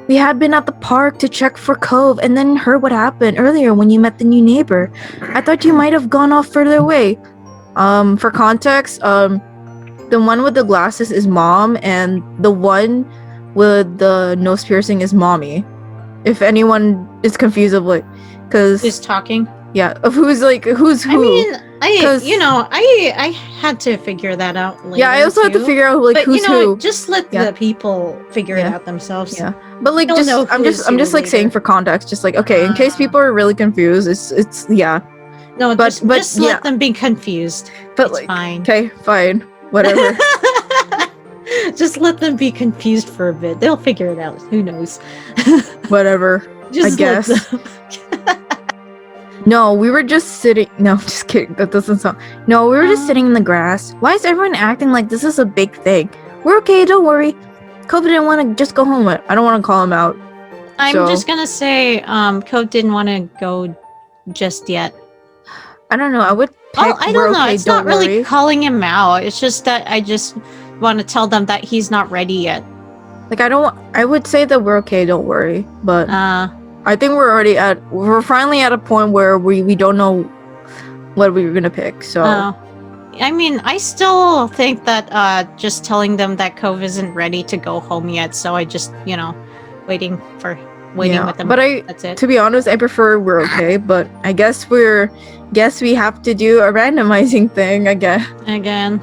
We had been at the park to check for Cove and then heard what happened earlier when you met the new neighbor. I thought you might have gone off further away. For context, the one with the glasses is mom, and the one with the nose piercing is mommy. If anyone is confused of like, because
is talking.
Yeah, of who's who.
I mean, I had to figure that out later.
Yeah, I also had to figure out like who's who.
Just let the people figure it out themselves.
Yeah, but like, I'm just like saying for context, just like okay, in case people are really confused, it's yeah.
No, but just let them be confused.
But
it's
like,
fine.
Okay, fine, whatever.
Just let them be confused for a bit. They'll figure it out. Who knows?
Whatever. I guess. No, we were just sitting. No, just kidding. That doesn't sound. No, we were just sitting in the grass. Why is everyone acting like this is a big thing? We're okay. Don't worry. Cove didn't want to just go home. I don't want to call him out.
I'm just gonna say, Cove didn't want to go just yet.
I don't know. I would.
I don't know. It's not really calling him out. It's just that I just want to tell them that he's not ready yet.
Like I would say that we're okay. Don't worry. But I think we're finally at a point where we don't know what we were gonna pick. So.
I mean, I still think that just telling them that Cove isn't ready to go home yet. So I just waiting with them.
But
that's it.
To be honest, I prefer we're okay. But I guess we have to do a randomizing thing again.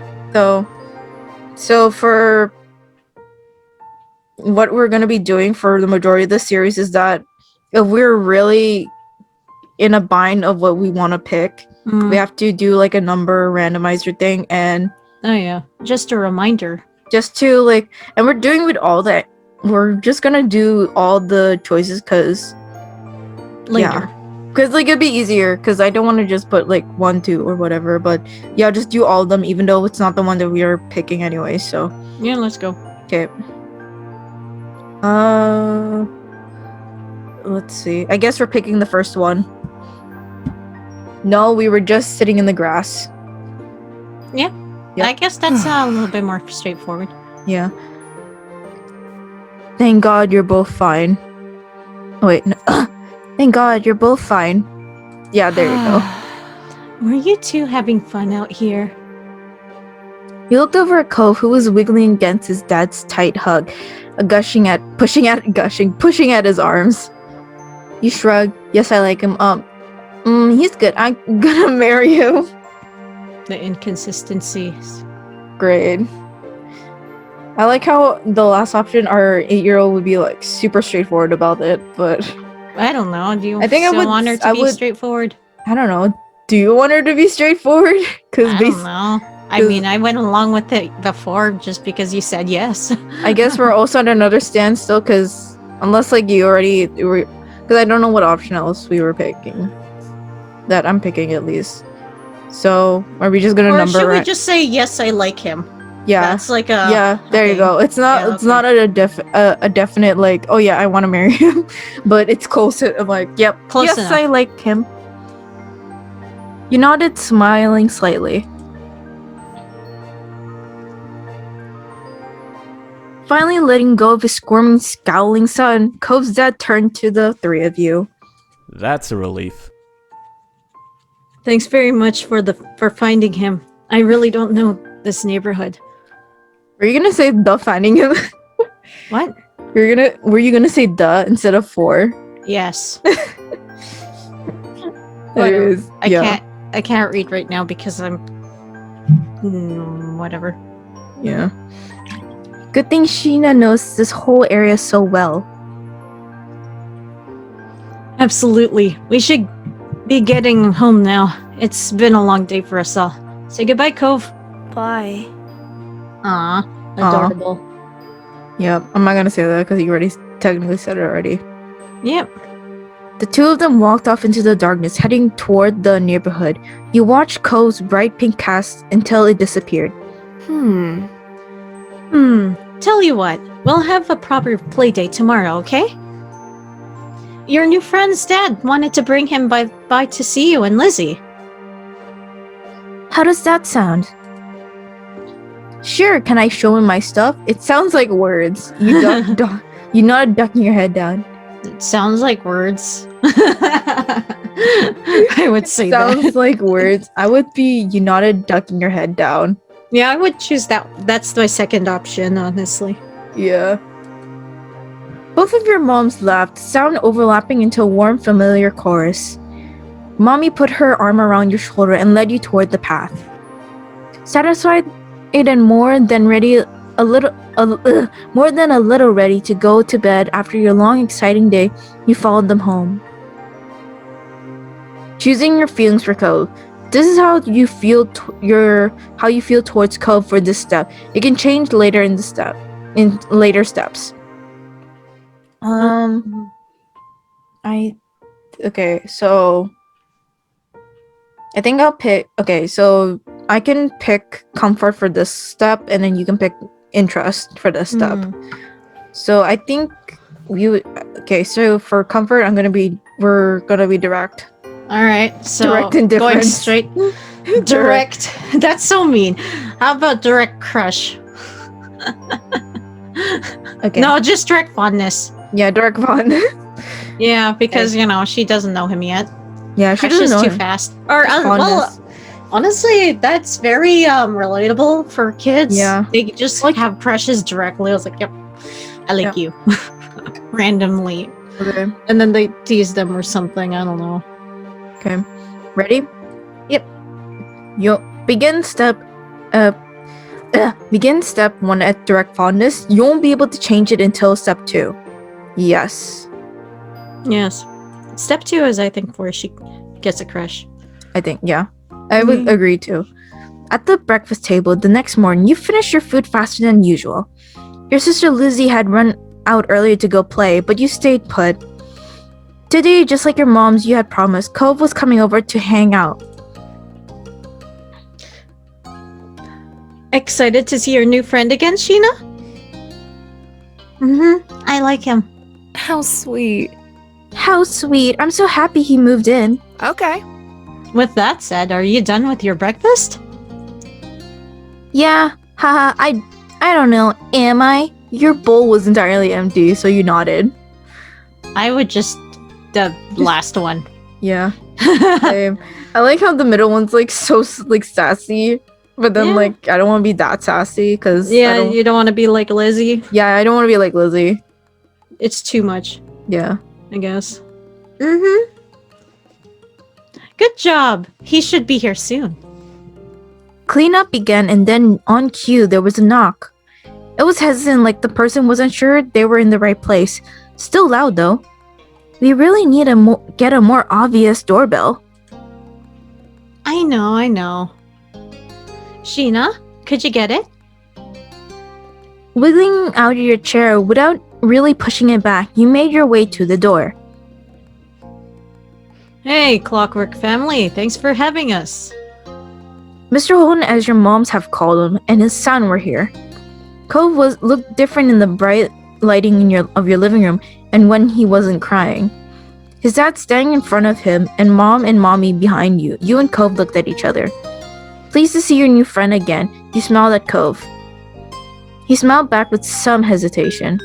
So for what we're gonna be doing for the majority of the series is that if we're really in a bind of what we want to pick, we have to do like a number randomizer thing. And
just a reminder,
just to like, and we're doing with all that. We're just gonna do all the choices because
later.
Because like it'd be easier because I don't want to just put like 1, 2 or whatever, but yeah, just do all of them even though it's not the one that we are picking anyway. So
yeah, let's go.
Okay. Let's see. I guess we're picking the first one. No, we were just sitting in the grass.
Yeah. Yep. I guess that's a little bit more straightforward.
Yeah. Thank God you're both fine. Oh, wait, no. Thank God you're both fine. Yeah, there you go.
Were you two having fun out here?
He looked over at Cove, who was wiggling against his dad's tight hug, pushing at his arms. You shrug. Yes, I like him. He's good. I'm gonna marry him.
The inconsistencies.
Great. I like how the last option, our 8-year-old would be like super straightforward about it, but
I don't know. Do you want her to be straightforward?
I don't know. Do you want her to be straightforward?
I don't know. I mean, I went along with it before just because you said yes.
I guess we're also at another standstill because unless like you already were, because I don't know what option else we were picking. That I'm picking at least. So are we just gonna number?
Or should we just say yes? I like him.
Yeah,
that's like a
there you go. It's not it's not a definite like oh yeah I want to marry him, but it's close to like yep
close enough.
I like him. You nodded, smiling slightly. Finally letting go of his squirming, scowling son, Cove's dad turned to the three of you.
That's a relief.
Thanks very much for finding him. I really don't know this neighborhood.
Were you gonna say the finding him?
What?
Were you gonna say the instead of for?
Yes. I can't read right now because I'm whatever.
Yeah. Good thing Sheena knows this whole area so well.
Absolutely. We should be getting home now. It's been a long day for us all. Say goodbye, Cove.
Bye.
Aw, adorable.
Yep, I'm not gonna say that because you already technically said it already.
Yep.
The two of them walked off into the darkness, heading toward the neighborhood. You watched Cove's bright pink cast until it disappeared.
Tell you what, we'll have a proper play date tomorrow, okay? Your new friend's dad wanted to bring him by to see you and Lizzie.
How does that sound? Sure, can I show him my stuff? It sounds like words. You you're not ducking your head down.
It sounds like words. I would say
Sounds
that.
like words. I would be you nodded ducking your head down.
Yeah, I would choose that. That's my second option, honestly.
Yeah. Both of your moms laughed, sound overlapping into a warm, familiar chorus. Mommy put her arm around your shoulder and led you toward the path. Satisfied and more than a little ready to go to bed after your long, exciting day, you followed them home. Choosing your feelings for Cove. This is how you feel towards Cove for this step. It can change later in later steps. So I think I'll pick. Okay, so I can pick comfort for this step, and then you can pick interest for this step. So I think so for comfort, we're gonna be direct.
All right, so
Direct indifference.
going straight. Direct. That's so mean. How about direct crush?
Okay.
No, just direct fondness.
Yeah, direct fondness.
Yeah, because she doesn't know him yet.
Yeah, she
Crush
doesn't know
is too
him.
fast. Or
Fondness.
honestly, that's very relatable for kids.
Yeah.
They just have crushes directly. I was like, yep, I like you. Randomly.
Okay.
And then they tease them or something. I don't know.
Okay. Ready?
Yep.
You'll begin step 1 at direct fondness. You won't be able to change it until step 2. Yes.
Yes. Step 2 is, I think, where she gets a crush.
I think, yeah. I would agree too. At the breakfast table the next morning, you finished your food faster than usual. Your sister Lizzie had run out earlier to go play, but you stayed put. Today, just like your moms you had promised, Cove was coming over to hang out.
Excited to see your new friend again, Sheena? I like him.
How sweet.
How sweet. I'm so happy he moved in.
Okay.
With that said, are you done with your breakfast?
Yeah, haha, I don't know, am I? Your bowl was entirely empty, so you nodded.
I would just the last one.
Yeah. Same. I like how the middle one's like so like sassy, but then like I don't want to be that sassy because
you don't want to be like Lizzie.
Yeah, I don't want to be like Lizzie.
It's too much.
Yeah.
I guess. Good job. He should be here soon.
Cleanup began, and then on cue there was a knock. It was hesitant, like the person wasn't sure they were in the right place. Still loud though. We really need to get a more obvious doorbell.
I know. Sheena, could you get it?
Wiggling out of your chair without really pushing it back, you made your way to the door.
Hey, Clockwork family, thanks for having us.
Mr. Holden, as your moms have called him, and his son were here. Cove looked different in the bright lighting of your living room and when he wasn't crying. His dad standing in front of him and mom and mommy behind you. You and Cove looked at each other. Pleased to see your new friend again, you smiled at Cove. He smiled back with some hesitation.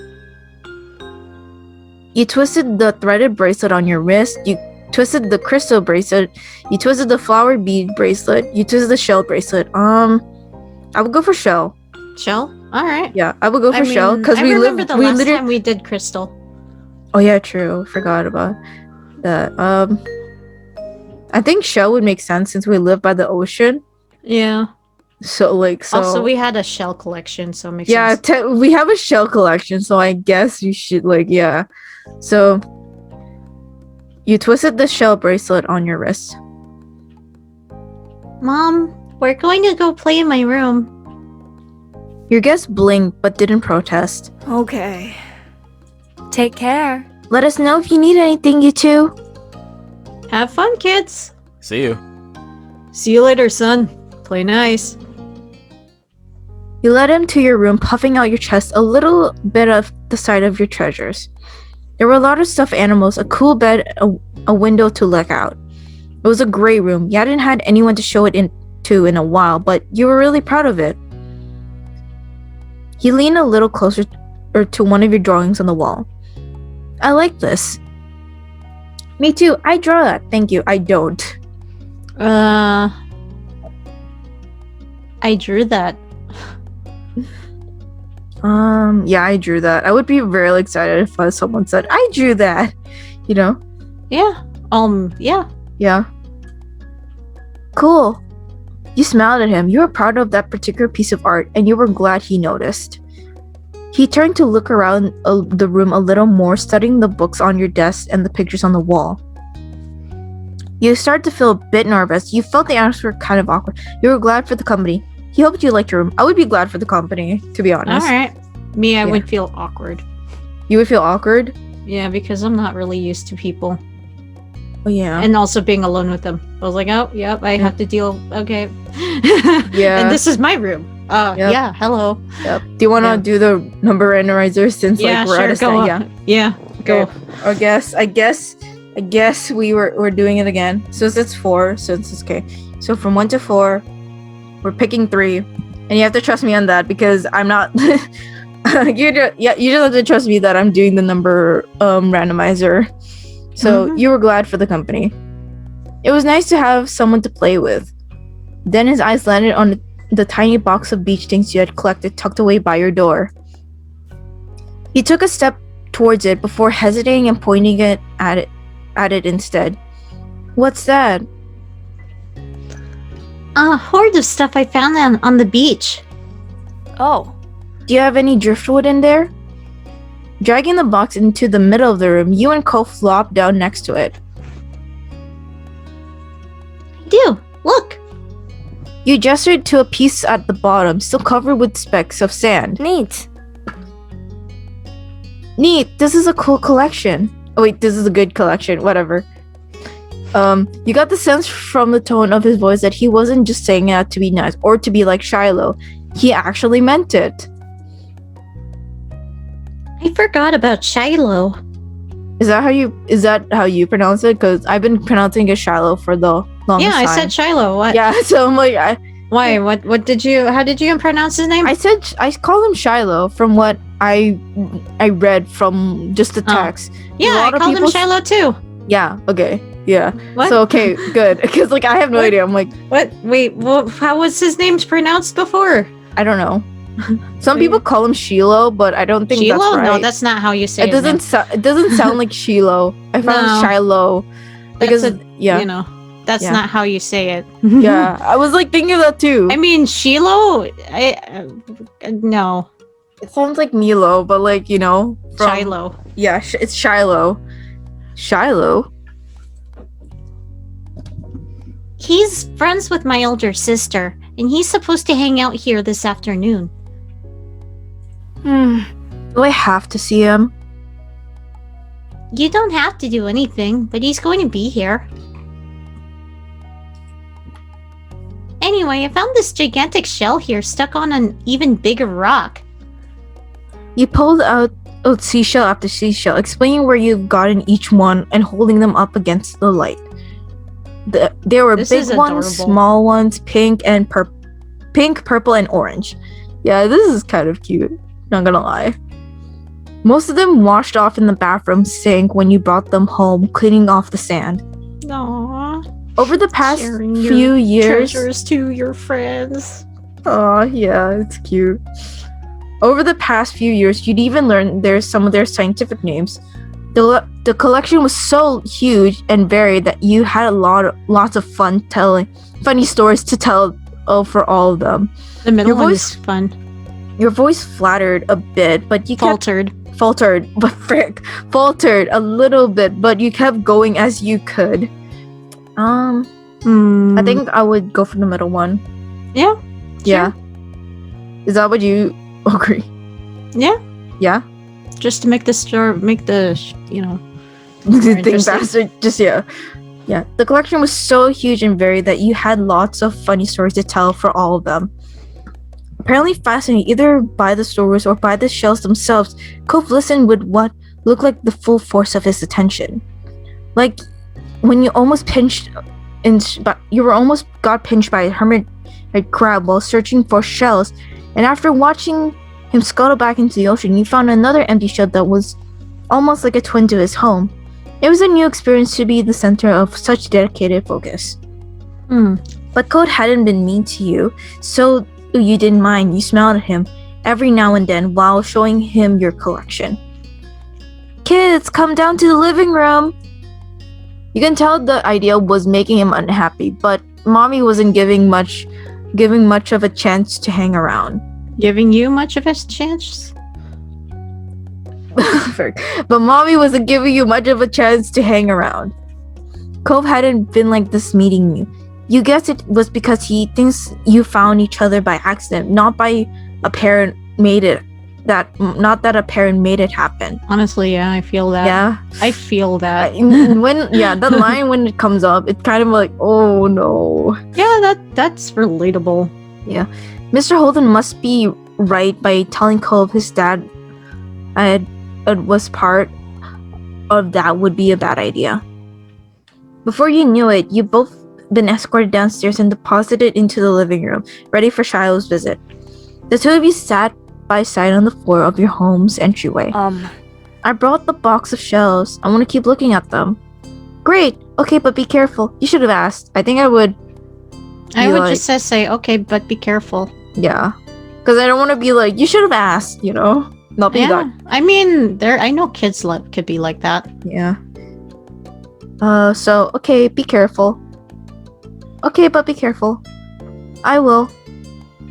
You twisted the threaded bracelet on your wrist, you twisted the crystal bracelet, you twisted the flower bead bracelet, you twisted the shell bracelet. I would go for shell.
Shell? Alright.
Yeah, I would go for shell because we
remember the last time we did crystal.
Oh yeah, true. Forgot about that. I think shell would make sense since we live by the ocean.
Yeah.
So
also we had a shell collection, so it makes sense.
Yeah, we have a shell collection, so I guess you should So you twisted the shell bracelet on your wrist.
Mom, we're going to go play in my room.
Your guest blinked but didn't protest.
Okay. Take care.
Let us know if you need anything, you two.
Have fun, kids.
See you.
See you later, son. Play nice.
You led him to your room, puffing out your chest a little bit of the side of your treasures. There were a lot of stuffed animals, a cool bed, a window to look out. It was a great room. You hadn't had anyone to show it to in a while, but you were really proud of it. He leaned a little closer to one of your drawings on the wall. I like this. Me too. I draw that. Thank you. I don't.
I drew that.
Yeah, I drew that. I would be really excited if someone said, I drew that. You know?
Yeah. Yeah.
Yeah. Cool. You smiled at him. You were proud of that particular piece of art, and you were glad he noticed. He turned to look around the room a little more, studying the books on your desk and the pictures on the wall. You started to feel a bit nervous. You felt the atmosphere kind of awkward. You were glad for the company. He hoped you liked your room. I would be glad for the company, to be honest.
Alright. Me, I would feel awkward.
You would feel awkward?
Yeah, because I'm not really used to people.
Oh, yeah.
And also being alone with them. I was like, oh, yep, I have to deal. Okay.
Yeah.
And this is my room.
Yep.
Yeah, hello.
Yep. Do you want to do the number randomizer since like we're at a
go
stand?
Yeah.
Go.
Okay.
I guess we're doing it again. So it's 4, so it's okay. So from 1 to 4, we're picking 3, and you have to trust me on that because I'm not. you just have to trust me that I'm doing the number randomizer. So you were glad for the company. It was nice to have someone to play with. Then his eyes landed on the tiny box of beach things you had collected tucked away by your door. He took a step towards it before hesitating and pointing it at it instead. What's that?
A hoard of stuff I found on the beach.
Oh.
Do you have any driftwood in there? Dragging the box into the middle of the room, you and Cole flopped down next to it.
I do. Look.
You gestured to a piece at the bottom, still covered with specks of sand.
Neat.
Neat. This is a cool collection. Oh wait, this is a good collection. Whatever. You got the sense from the tone of his voice that he wasn't just saying that to be nice or to be like Shiloh. He actually meant it.
I forgot about Shiloh.
Is that how you pronounce it? Because I've been pronouncing it Shiloh for the longest time.
Yeah, I said Shiloh. What?
Yeah, so I'm like,
why? What did you? How did you pronounce his name?
I called him Shiloh from what I read from just the text.
Yeah, I called him Shiloh too.
Yeah. Okay. Yeah.
What?
So okay, good. Because like I have no idea. I'm like,
what? Wait. Well, how was his name pronounced before?
I don't know. Some people call him Shiloh, but I don't think
Shiloh?
that's right.
No, that's not how you say
it. It doesn't sound like Shiloh. I found Shiloh because
that's not how you say it.
Yeah, I was like thinking of that too.
I mean, Shiloh. No.
It sounds like Milo, but like
Shiloh.
Yeah, it's Shiloh. Shiloh.
He's friends with my older sister, and he's supposed to hang out here this afternoon.
Do I have to see him?
You don't have to do anything, but he's going to be here. Anyway, I found this gigantic shell here stuck on an even bigger rock.
You pulled out seashell after seashell, explaining where you've gotten each one and holding them up against the light. There were big ones, small ones, pink, purple, and orange. Yeah, this is kind of cute. Not gonna lie. Most of them washed off in the bathroom sink when you brought them home, cleaning off the sand.
Aww.
Over the past few years,
treasures to your friends.
Oh yeah, it's cute. Over the past few years, you'd even learn there's some of their scientific names. The collection was so huge and varied that you had lots of fun telling funny stories to tell for all of them.
The middle one is fun.
Your voice faltered a bit, but you
faltered
a little bit, but you kept going as you could. I think I would go for the middle one.
Yeah.
Yeah.
Sure.
Is that what you agree?
Yeah.
Yeah.
Just to make the
thing faster. Just yeah. Yeah, the collection was so huge and varied that you had lots of funny stories to tell for all of them. Apparently fascinated either by the stories or by the shells themselves, Cove listened with what looked like the full force of his attention. Like when you almost got pinched by a hermit crab while searching for shells, and after watching him scuttle back into the ocean, you found another empty shell that was almost like a twin to his home. It was a new experience to be the center of such dedicated focus. But Code hadn't been mean to you, so you didn't mind. You smiled at him every now and then while showing him your collection. Kids, come down to the living room. You can tell the idea was making him unhappy, but Mommy wasn't giving much of a chance to hang around.
Giving you much of a chance?
But Mommy wasn't giving you much of a chance to hang around. Cove hadn't been like this meeting you. You guess it was because he thinks you found each other by accident, not that a parent made it happen.
Honestly, yeah, I feel that.
Yeah.
I feel that.
That line when it comes up, it's kind of like, oh no.
Yeah, that's relatable.
Yeah. Mr. Holden must be right by telling Cove his dad was part of that would be a bad idea. Before you knew it, you both been escorted downstairs and deposited into the living room, ready for Shiloh's visit. The two of you sat by side on the floor of your home's entryway. I brought the box of shells. I want to keep looking at them. Great. Okay, but be careful. You should have asked. I think I would
just say, okay, but be careful.
Yeah. Because I don't want to be like, you should have asked, Not be that.
I mean, I know kids could be like that.
Yeah. So, okay, be careful. Okay, but be careful. I will.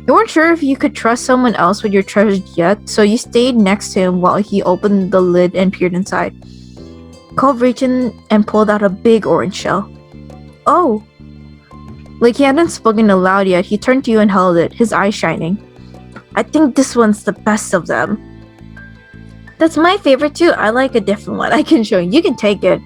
You weren't sure if you could trust someone else with your treasures yet, so you stayed next to him while he opened the lid and peered inside. Cove reached in and pulled out a big orange shell. Oh! Like he hadn't spoken aloud yet, he turned to you and held it, his eyes shining. I think this one's the best of them. That's my favorite too. I like a different one. I can show you. You can take it.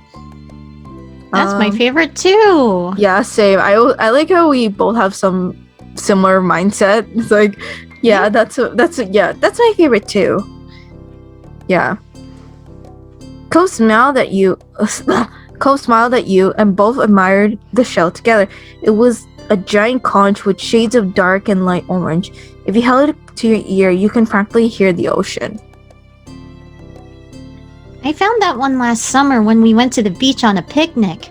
That's my favorite too.
Yeah, same. I like how we both have some similar mindset. It's like, yeah, that's my favorite too. Yeah. Cove smiled at you. Cove smiled at you, and both admired the shell together. It was a giant conch with shades of dark and light orange. If you held it to your ear, you can practically hear the ocean.
I found that one last summer when we went to the beach on a picnic.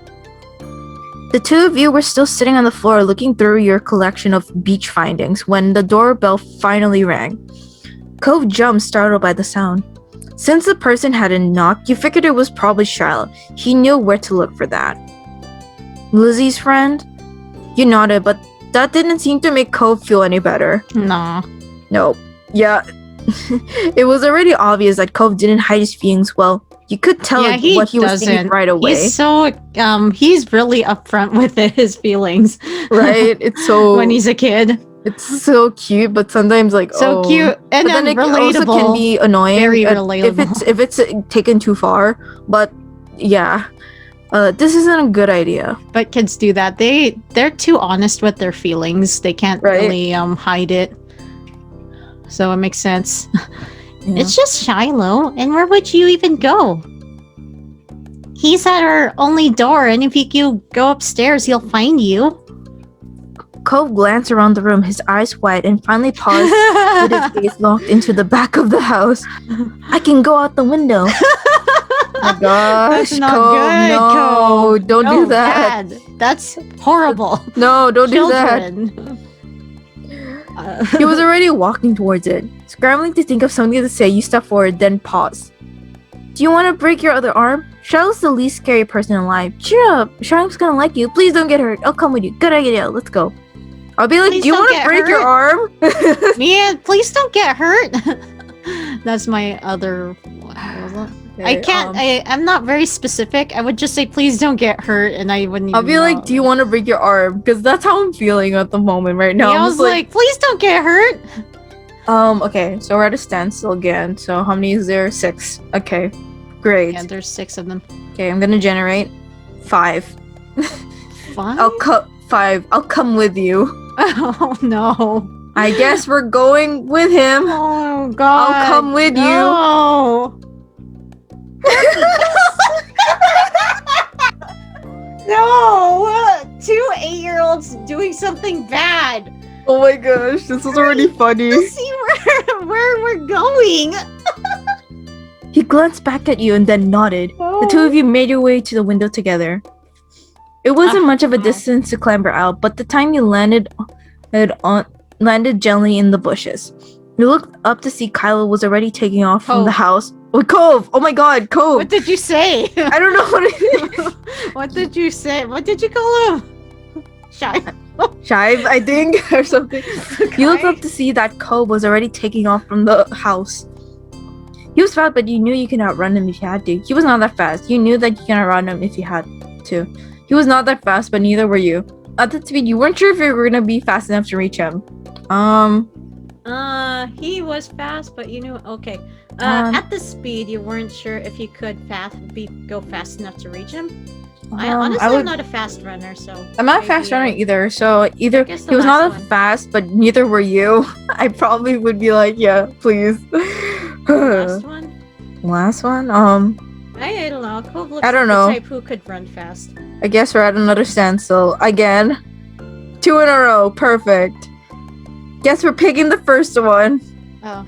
The two of you were still sitting on the floor looking through your collection of beach findings when the doorbell finally rang. Cove jumped, startled by the sound. Since the person hadn't knocked, you figured it was probably Shiloh. He knew where to look for that. Lizzie's friend? You nodded, but that didn't seem to make Cove feel any better.
Nah.
Nope. Yeah. It was already obvious that Cove didn't hide his feelings well. You could tell what he was thinking right away.
He's so he's really upfront with his feelings.
Right? It's so
when he's a kid.
It's so cute, but sometimes
so cute and
then it
relatable.
also can be annoying.
Very relatable.
If it's taken too far. But yeah. This isn't a good idea.
But kids do that. They're too honest with their feelings. They can't really hide it. So it makes sense. Yeah. It's just Shiloh, and where would you even go? He's at our only door, and if you go upstairs, he'll find you.
Cove glanced around the room, his eyes wide, and finally paused with his gaze locked into the back of the house. I can go out the window. Oh my gosh,
that's not
Cove,
good,
no,
Cove.
don't do that.
Bad. That's horrible.
No, don't
Children.
do that. He was already walking towards it. Scrambling to think of something to say, you stepped forward, then paused. Do you want to break your other arm? Shiloh's the least scary person alive. Cheer up. Shiloh's gonna like you. Please don't get hurt. I'll come with you. Good idea. Let's go. I'll be like,
Please
do you want to break your arm?
Man, please don't get hurt. That's my other... Okay, I can't... I'm not very specific. I would just say, please don't get hurt, and I wouldn't even
I'll be like, do you want to break your arm? Because that's how I'm feeling at the moment right now.
I was like, please don't get hurt.
Okay, so we're at a standstill again. So how many is there? 6. Okay, great.
Yeah, there's 6 of them.
Okay, I'm gonna generate 5.
5?
I'll come with you.
Oh no.
I guess we're going with him.
Oh god.
I'll come with
you. No! 2 8-year-olds doing something bad.
Oh my gosh, this is already funny.
Let's see where we're going.
He glanced back at you and then nodded.
Oh.
The two of you made your way to the window together. It wasn't much of a distance to clamber out, but the time you landed gently in the bushes. You looked up to see Kylo was already taking off from the house. Oh, Cove! Oh my god, Cove!
What did you say?
I don't know what it is.
What did you say? What did you call him? Shive,
I think, or something.
Okay.
You looked up to see that Cove was already taking off from the house. He was fast, but you knew you could outrun him if you had to. He was not that fast. You knew that you can outrun him if you had to. He was not that fast, but neither were you. At the speed, you weren't sure if you were gonna be fast enough to reach him.
He was fast, but you knew. Okay. At the speed, you weren't sure if you could go fast enough to reach him. I'm not a fast runner, so
I'm not a fast runner either. So either he was not that fast, but neither were you. I probably would be like, yeah, please.
Last one.
Last one.
I don't know. Cove looks
I don't
like
know.
the type who could run fast.
I guess we're at another standstill again. 2 in a row. Perfect. Guess we're picking the first one.
Oh.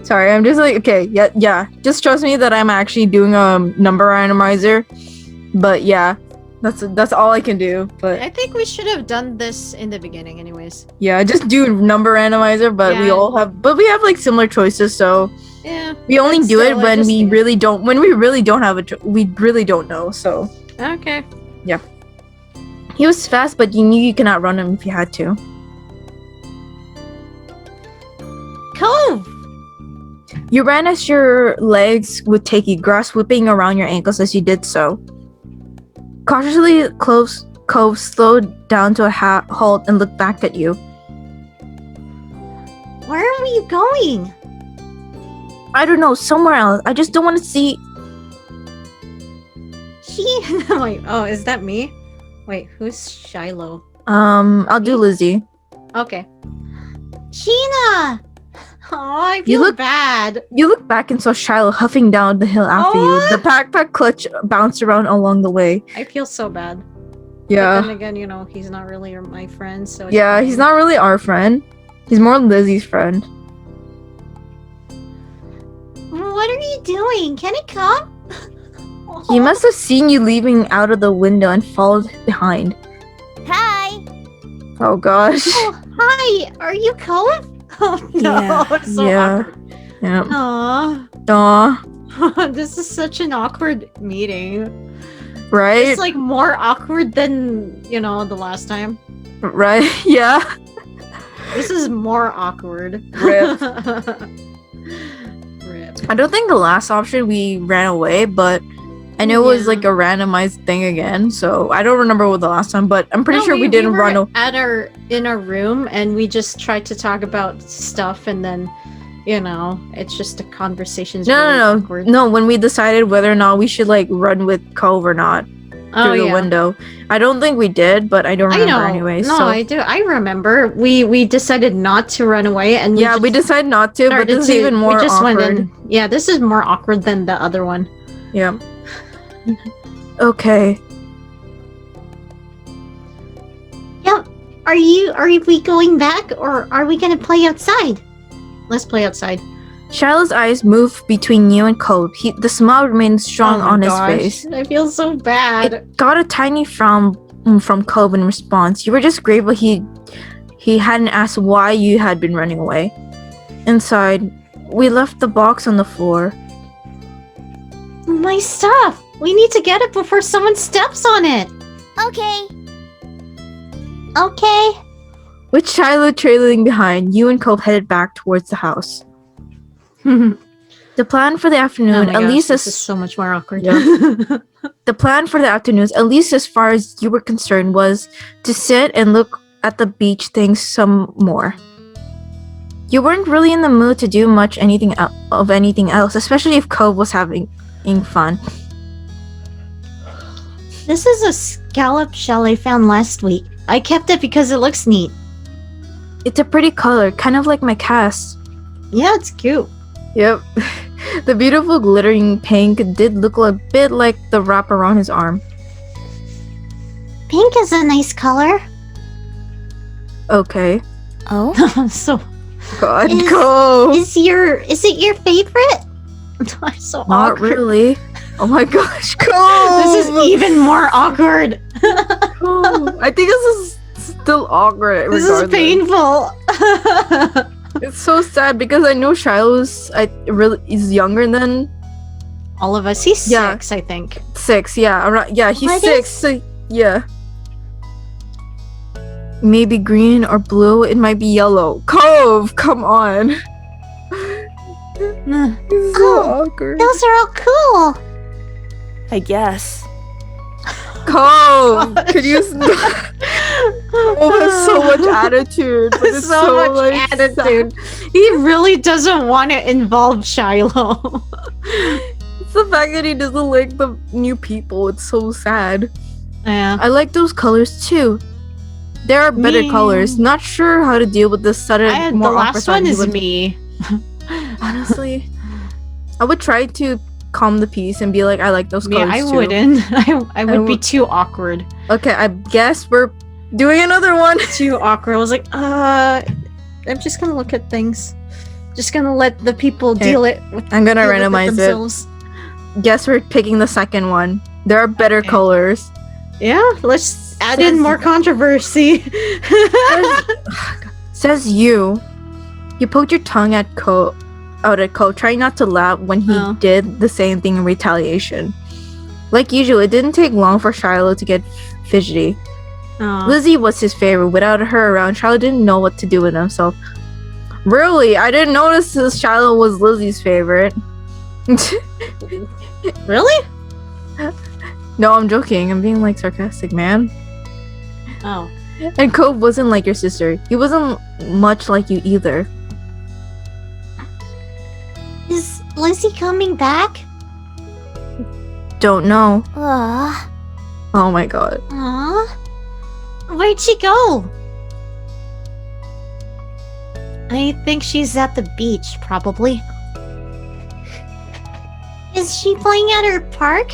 Sorry, I'm just like, okay, yeah. Just trust me that I'm actually doing a number randomizer. But yeah, that's all I can do. But
I think we should have done this in the beginning, anyways.
yeah, just do number randomizer. But we have like similar choices, so
yeah.
We only do it when we really don't. When we really don't have we really don't know. So
okay.
Yeah. He was fast, but you knew you could outrun him if you had to.
Cove!
You ran as your legs would take you, grass whipping around your ankles as you did so. Cautiously, Cove slowed down to a halt and looked back at you.
Where are you going?
I don't know, somewhere else. I just don't want to see.
Wait, oh, is that me? Wait, who's Shiloh?
I'll do Lizzie.
Okay. Sheena! Oh, I feel bad.
You look back and saw Shiloh huffing down the hill after you. The backpack clutch bounced around along the way.
I feel so bad.
Yeah.
But then again, he's not really my friend, so...
Yeah, he's not really our friend. He's more Lizzie's friend.
What are you doing? Can he come?
He must have seen you leaving out of the window and followed behind.
Hi!
Oh gosh.
Oh, hi! Are you Cove? Oh no,
Yeah.
it's so awkward.
Yeah.
Aww. This is such an awkward meeting.
Right?
It's like more awkward than, the last time.
Right? Yeah.
This is more awkward.
Rip.
Rip.
I don't think the last option we ran away, but I know it was like a randomized thing again, so I don't remember what the last time, but I'm pretty sure we didn't run away.
In our room, and we just tried to talk about stuff, and then, it's just a conversation's awkward.
No, when we decided whether or not we should like run with Cove or not through the window. I don't think we did, but I don't remember anyway.
No, I do. I remember. We decided not to run away, and
we decided not to, but this is even more awkward.
Yeah, this is more awkward than the other one.
Yeah. Okay.
Yep. Are we going back, or are we gonna play outside?
Let's play outside.
Shiloh's eyes moved between you and Cove. The smile remained strong on his face.
I feel so bad.
It got a tiny frown from Cove in response. You were just grateful he hadn't asked why you had been running away. Inside, we left the box on the floor.
My stuff! We need to get it before someone steps on it! Okay. Okay.
With Shiloh trailing behind, you and Cove headed back towards the house. The plan for the afternoon,
this is so much more awkward.
Yeah. The plan for the afternoons, at least as far as you were concerned, was to sit and look at the beach things some more. You weren't really in the mood to do much anything else, especially if Cove was having fun.
This is a scallop shell I found last week. I kept it because it looks neat.
It's a pretty color, kind of like my cast.
Yeah, it's cute.
Yep. The beautiful glittering pink did look a bit like the wrap around his arm.
Pink is a nice color.
Okay.
Oh? So...
God, go!
Is it your favorite? I'm so
Not
awkward.
really. Oh my gosh, go!
This is even more awkward.
I think this is still awkward.
This is painful.
It's so sad because I know Shiloh's is younger than
all of us. He's 6, I think.
6, yeah. Around, yeah, he's
What
6. So, yeah. Maybe green or blue. It might be yellow. Cove, come on. It's so awkward.
Those are all cool.
I guess.
Cove, could you? Oh, has so much attitude. But it's
so much
like,
attitude.
sad.
He really doesn't want to involve Shiloh.
It's the fact that he doesn't like the new people. It's so sad.
Yeah.
I like those colors too. There are better colors. Not sure how to deal with this sudden.
The last one is me.
Honestly, I would try to calm the peace and be like, I like those colors
I
too.
wouldn't. I would be too awkward.
Okay, I guess we're doing another one.
Too awkward. I was like, I'm just gonna look at things. Just gonna let the people deal it with.
I'm gonna
deal with
randomize
themselves.
Guess we're picking the second one. There are better colors.
Yeah, let's add in more controversy.
Says you poked your tongue out at Ko, trying not to laugh when he did the same thing in retaliation. Like usual, it didn't take long for Shiloh to get fidgety. Lizzie was his favorite. Without her around, Shiloh didn't know what to do with himself. Really? I didn't notice this Shiloh was Lizzie's favorite.
Really?
No, I'm joking. I'm being like sarcastic, man.
Oh.
And Cove wasn't like your sister. He wasn't much like you either.
Is Lizzie coming back?
Don't know.
Aww.
Oh my god.
Aww. Where'd she go?
I think she's at the beach, probably.
Is she playing at her park?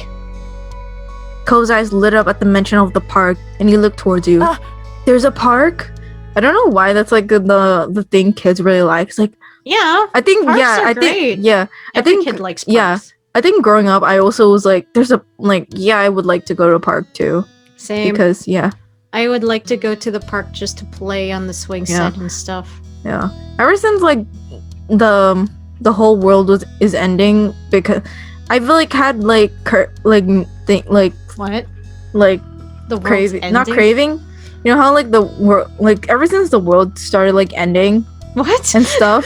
Cove's eyes lit up at the mention of the park, and he looked towards you. There's a park? I don't know why that's like the thing kids really like. It's like,
yeah,
I think
parks are
think
great. Every kid likes parks.
Yeah, I think growing up, I also was like, I would like to go to a park too.
Same.
Because
I would like to go to the park just to play on the swing set and stuff.
Yeah. Ever since like the whole world is ending, because I feel like had like
what?
Like
the
crazy,
ending?
not craving. You know how like the world, like ever since the world started like ending,
what
and stuff.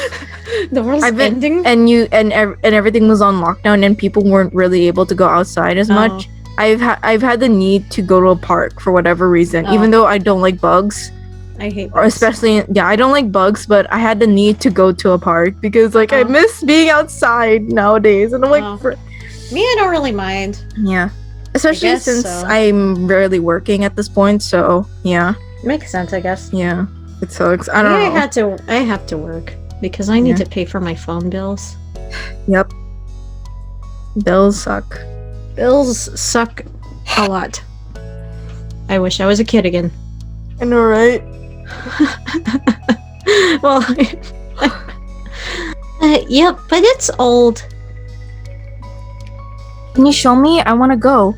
The world's ending,
and everything was on lockdown, and people weren't really able to go outside as much. I've had the need to go to a park for whatever reason, even though I don't like bugs.
I hate bugs.
Or especially, I don't like bugs, but I had the need to go to a park because like I miss being outside nowadays, and I'm like,
me, I don't really mind.
Yeah. Especially since I'm rarely working at this point, so yeah.
Makes sense, I guess.
Yeah. It sucks. I don't know.
I have to work because I need to pay for my phone bills.
Yep. Bills suck.
Bills suck a lot. I wish I was a kid again.
I know, right?
Well,
yep, but it's old.
Can you show me? I want to go.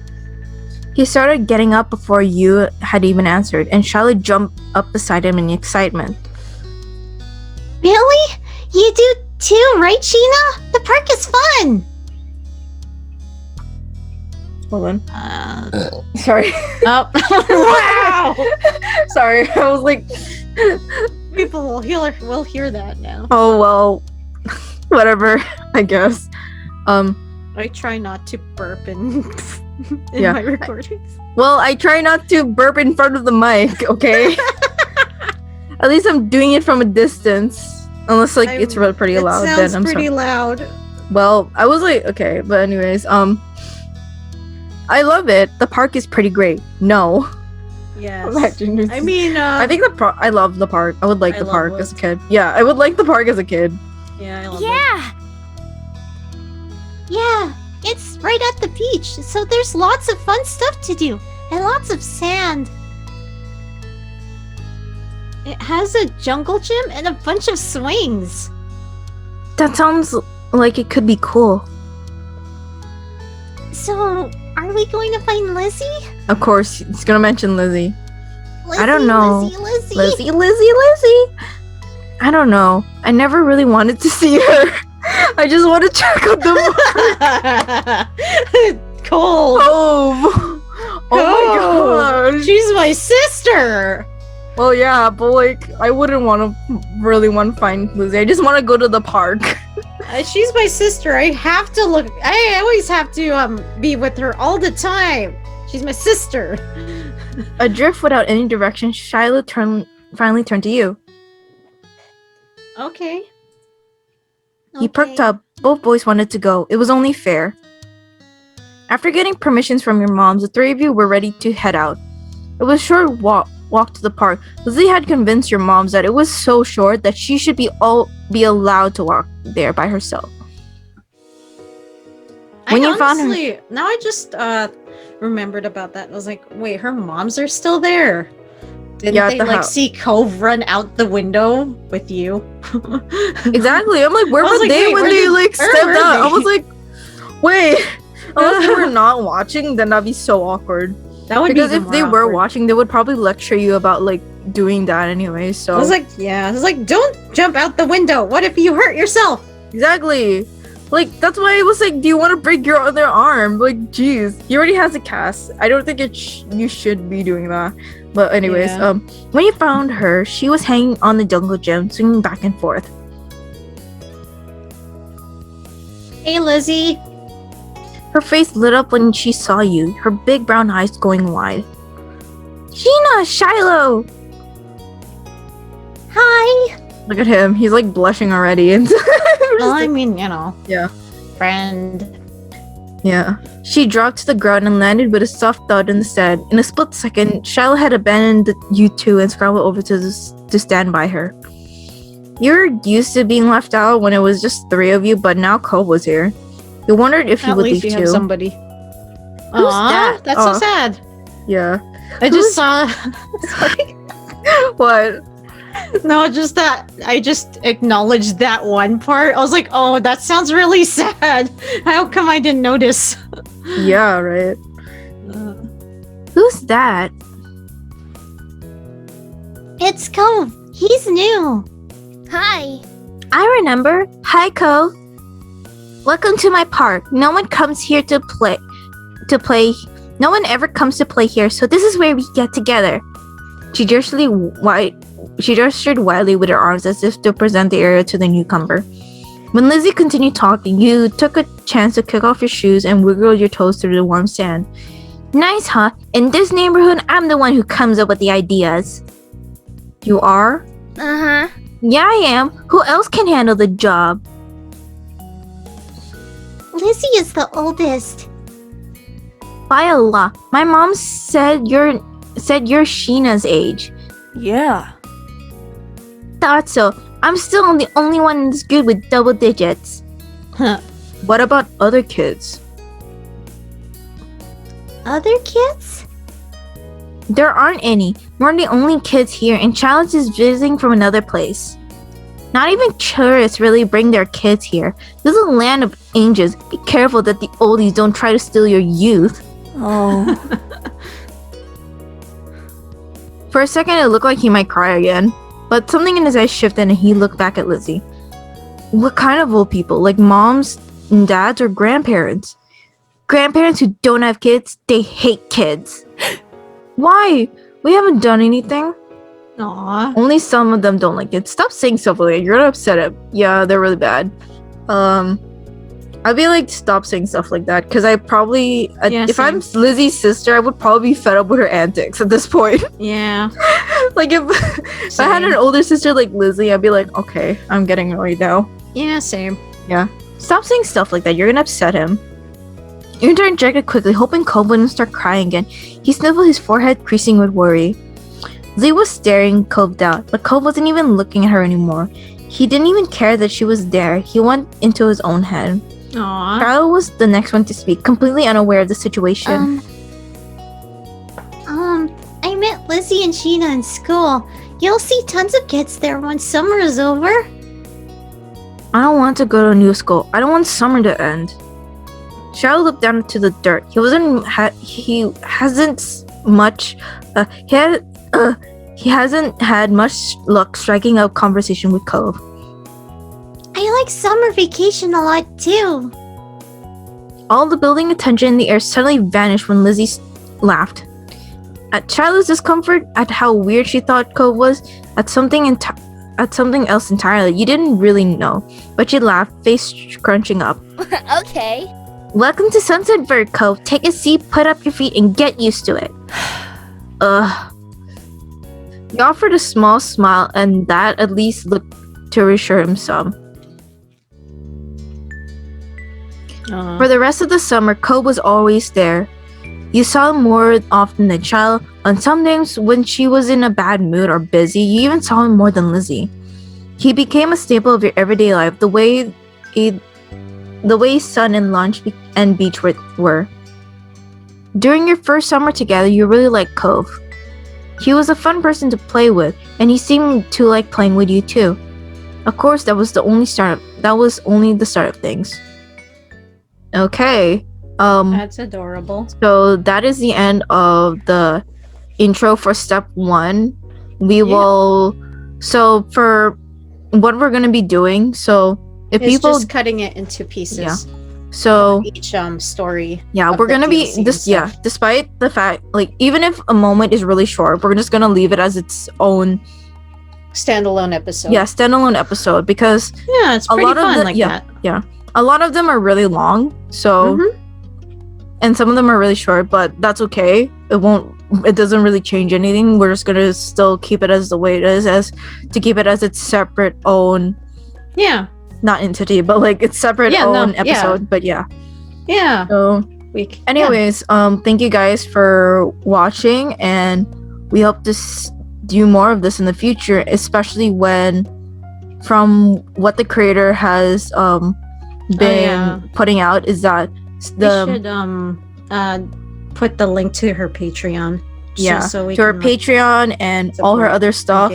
He started getting up before you had even answered, and Charlotte jumped up beside him in excitement.
Really? You do too, right, Sheena? The park is fun!
Hold on. Sorry.
Oh.
Wow! Sorry, I was like...
People will hear that now.
Oh, well. Whatever, I guess.
I try not to burp in my recordings.
Well, I try not to burp in front of the mic, okay? At least I'm doing it from a distance. Unless, like, it's really pretty loud, then I'm sorry.
It sounds pretty loud.
Well, I was like, okay, but anyways, I love it. The park is pretty great. No.
Yes. I mean,
I think I love the park. I would like the park as a kid. Yeah, I would like the park as a kid.
Yeah, I love it.
Yeah, it's right at the beach, so there's lots of fun stuff to do, and lots of sand.
It has a jungle gym and a bunch of swings.
That sounds like it could be cool.
So, are we going to find Lizzie?
Of course, he's gonna mention Lizzie.
Lizzie,
I don't know.
Lizzie.
I don't know. I never really wanted to see her. I just want to check out the
Cole.
Oh my god.
She's my sister.
Well, yeah, but like, I wouldn't really want to find Lizzie. I just want to go to the park.
She's my sister. I have to look. I always have to be with her all the time. She's my sister.
Adrift without any direction, Shiloh finally turned to you.
Okay.
He perked up. Both boys wanted to go. It was only fair. After getting permissions from your moms, the three of you were ready to head out. It was a short walk to the park. Lizzie had convinced your moms that it was so short that she should be allowed to walk there by herself.
When you found her, now I just remembered about that. I was like, wait, her moms are still there. Didn't they like see Cove run out the window with you?
Exactly. I'm like, where were they when they like stepped out? I was like, wait. Unless they were not watching, then that'd be so awkward.
That would
because if they were watching, they would probably lecture you about like doing that anyway. So
I was like, don't jump out the window. What if you hurt yourself?
Exactly. Like that's why I was like, do you want to break your other arm? Like, jeez, he already has a cast. I don't think you should be doing that. But anyways, when you found her, she was hanging on the jungle gym, swinging back and forth.
Hey, Lizzie.
Her face lit up when she saw you, her big brown eyes going wide. Sheena, Shiloh!
Hi!
Look at him, he's like blushing already.
Well, I mean, you know.
Yeah.
Friend.
Yeah. She dropped to the ground and landed with a soft thud in the sand. In a split second, Shiloh had abandoned you two and scrambled over to stand by her. You were used to being left out when it was just three of you, but now Cole was here. You wondered if he would leave too.
At least you have somebody.
Who's that?
That's so sad.
Yeah.
I just saw...
Sorry. What?
No, just that I just acknowledged that one part. I was like, oh, that sounds really sad. How come I didn't notice?
Yeah, right. Who's that?
It's Cove. He's new. Hi.
I remember. Hi, Cove. Welcome to my park. No one comes here to play. No one ever comes to play here, so this is where we get together. She gestured wildly with her arms as if to present the area to the newcomer. When Lizzie continued talking, you took a chance to kick off your shoes and wiggle your toes through the warm sand. Nice, huh? In this neighborhood, I'm the one who comes up with the ideas. You are?
Uh-huh.
Yeah, I am. Who else can handle the job?
Lizzie is the oldest.
By Allah, my mom said you're Sheena's age.
Yeah.
Thought so. I'm still the only one that's good with double digits.
Huh.
What about other kids?
Other kids?
There aren't any. We're the only kids here, and Challenge is visiting from another place. Not even tourists really bring their kids here. This is a land of angels. Be careful that the oldies don't try to steal your youth.
Oh.
For a second, it looked like he might cry again. But something in his eyes shifted and he looked back at Lizzie. What kind of old people? Like moms and dads or grandparents? Grandparents who don't have kids, they hate kids. Why? We haven't done anything.
Aww.
Only some of them don't like it. Stop saying stuff like that. You're gonna upset it. Yeah, they're really bad. I'd be like, stop saying stuff like that. Because I probably... if I'm Lizzie's sister, I would probably be fed up with her antics at this point.
Yeah.
Like, if I had an older sister like Lizzie, I'd be like, okay, I'm getting annoyed now.
Yeah, same.
Yeah. Stop saying stuff like that. You're gonna upset him. Unter injected quickly, hoping Cove wouldn't start crying again. He sniffled, his forehead creasing with worry. Lee was staring Cove down, but Cove wasn't even looking at her anymore. He didn't even care that she was there. He went into his own head.
Aww.
Charlotte was the next one to speak, completely unaware of the situation.
I met Lizzie and Sheena in school. You'll see tons of kids there once summer is over.
I don't want to go to a new school. I don't want summer to end. Charlotte looked down to the dirt. He hasn't had much luck striking up conversation with Cove.
I like summer vacation a lot too.
All the building attention in the air suddenly vanished when Lizzie laughed. At Charlotte's discomfort at how weird she thought Cove was, at something else entirely you didn't really know, but she laughed, face crunching up.
Okay.
Welcome to Sunset Bird Cove. Take a seat, put up your feet, and get used to it. He offered a small smile, and that at least looked to reassure him some. For the rest of the summer, Cove was always there. You saw him more often than Charlotte. On some days when she was in a bad mood or busy, you even saw him more than Lizzie. He became a staple of your everyday life, the way sun and lunch and beach were. During your first summer together, you really liked Cove. He was a fun person to play with, and he seemed to like playing with you too. Of course, that was only the start of things. Okay.
That's adorable.
So that is the end of the intro for step 1. We will. So for what we're gonna be doing. So if
it's
people
just cutting it into pieces.
Yeah. So
each story.
Yeah, we're gonna be this. Yeah, despite the fact, like, even if a moment is really short, we're just gonna leave it as its own
standalone episode.
Yeah, standalone episode, because
it's pretty fun that.
Yeah, a lot of them are really long. So. And some of them are really short, but that's okay. It doesn't really change anything. We're just gonna still keep it as the way it is, as to keep it as its separate own.
Yeah.
Not entity, but like its separate own episode. But yeah.
Yeah.
So anyways, thank you guys for watching, and we hope to do more of this in the future, especially when, from what the creator has been putting out, is that we
should put the link to her Patreon.
So to her Patreon and all her other stuff.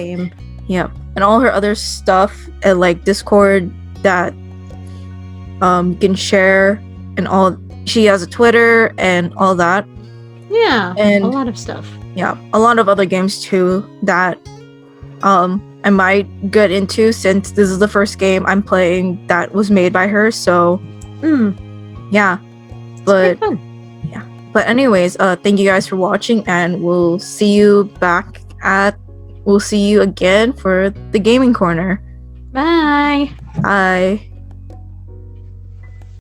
Yeah, and all her other stuff, and like Discord that you can share, and all. She has a Twitter and all that.
Yeah,
and
a lot of stuff.
Yeah, a lot of other games too that I might get into, since this is the first game I'm playing that was made by her. So yeah. But yeah. But anyways, thank you guys for watching, and we'll see you again for the gaming corner.
Bye.
Bye.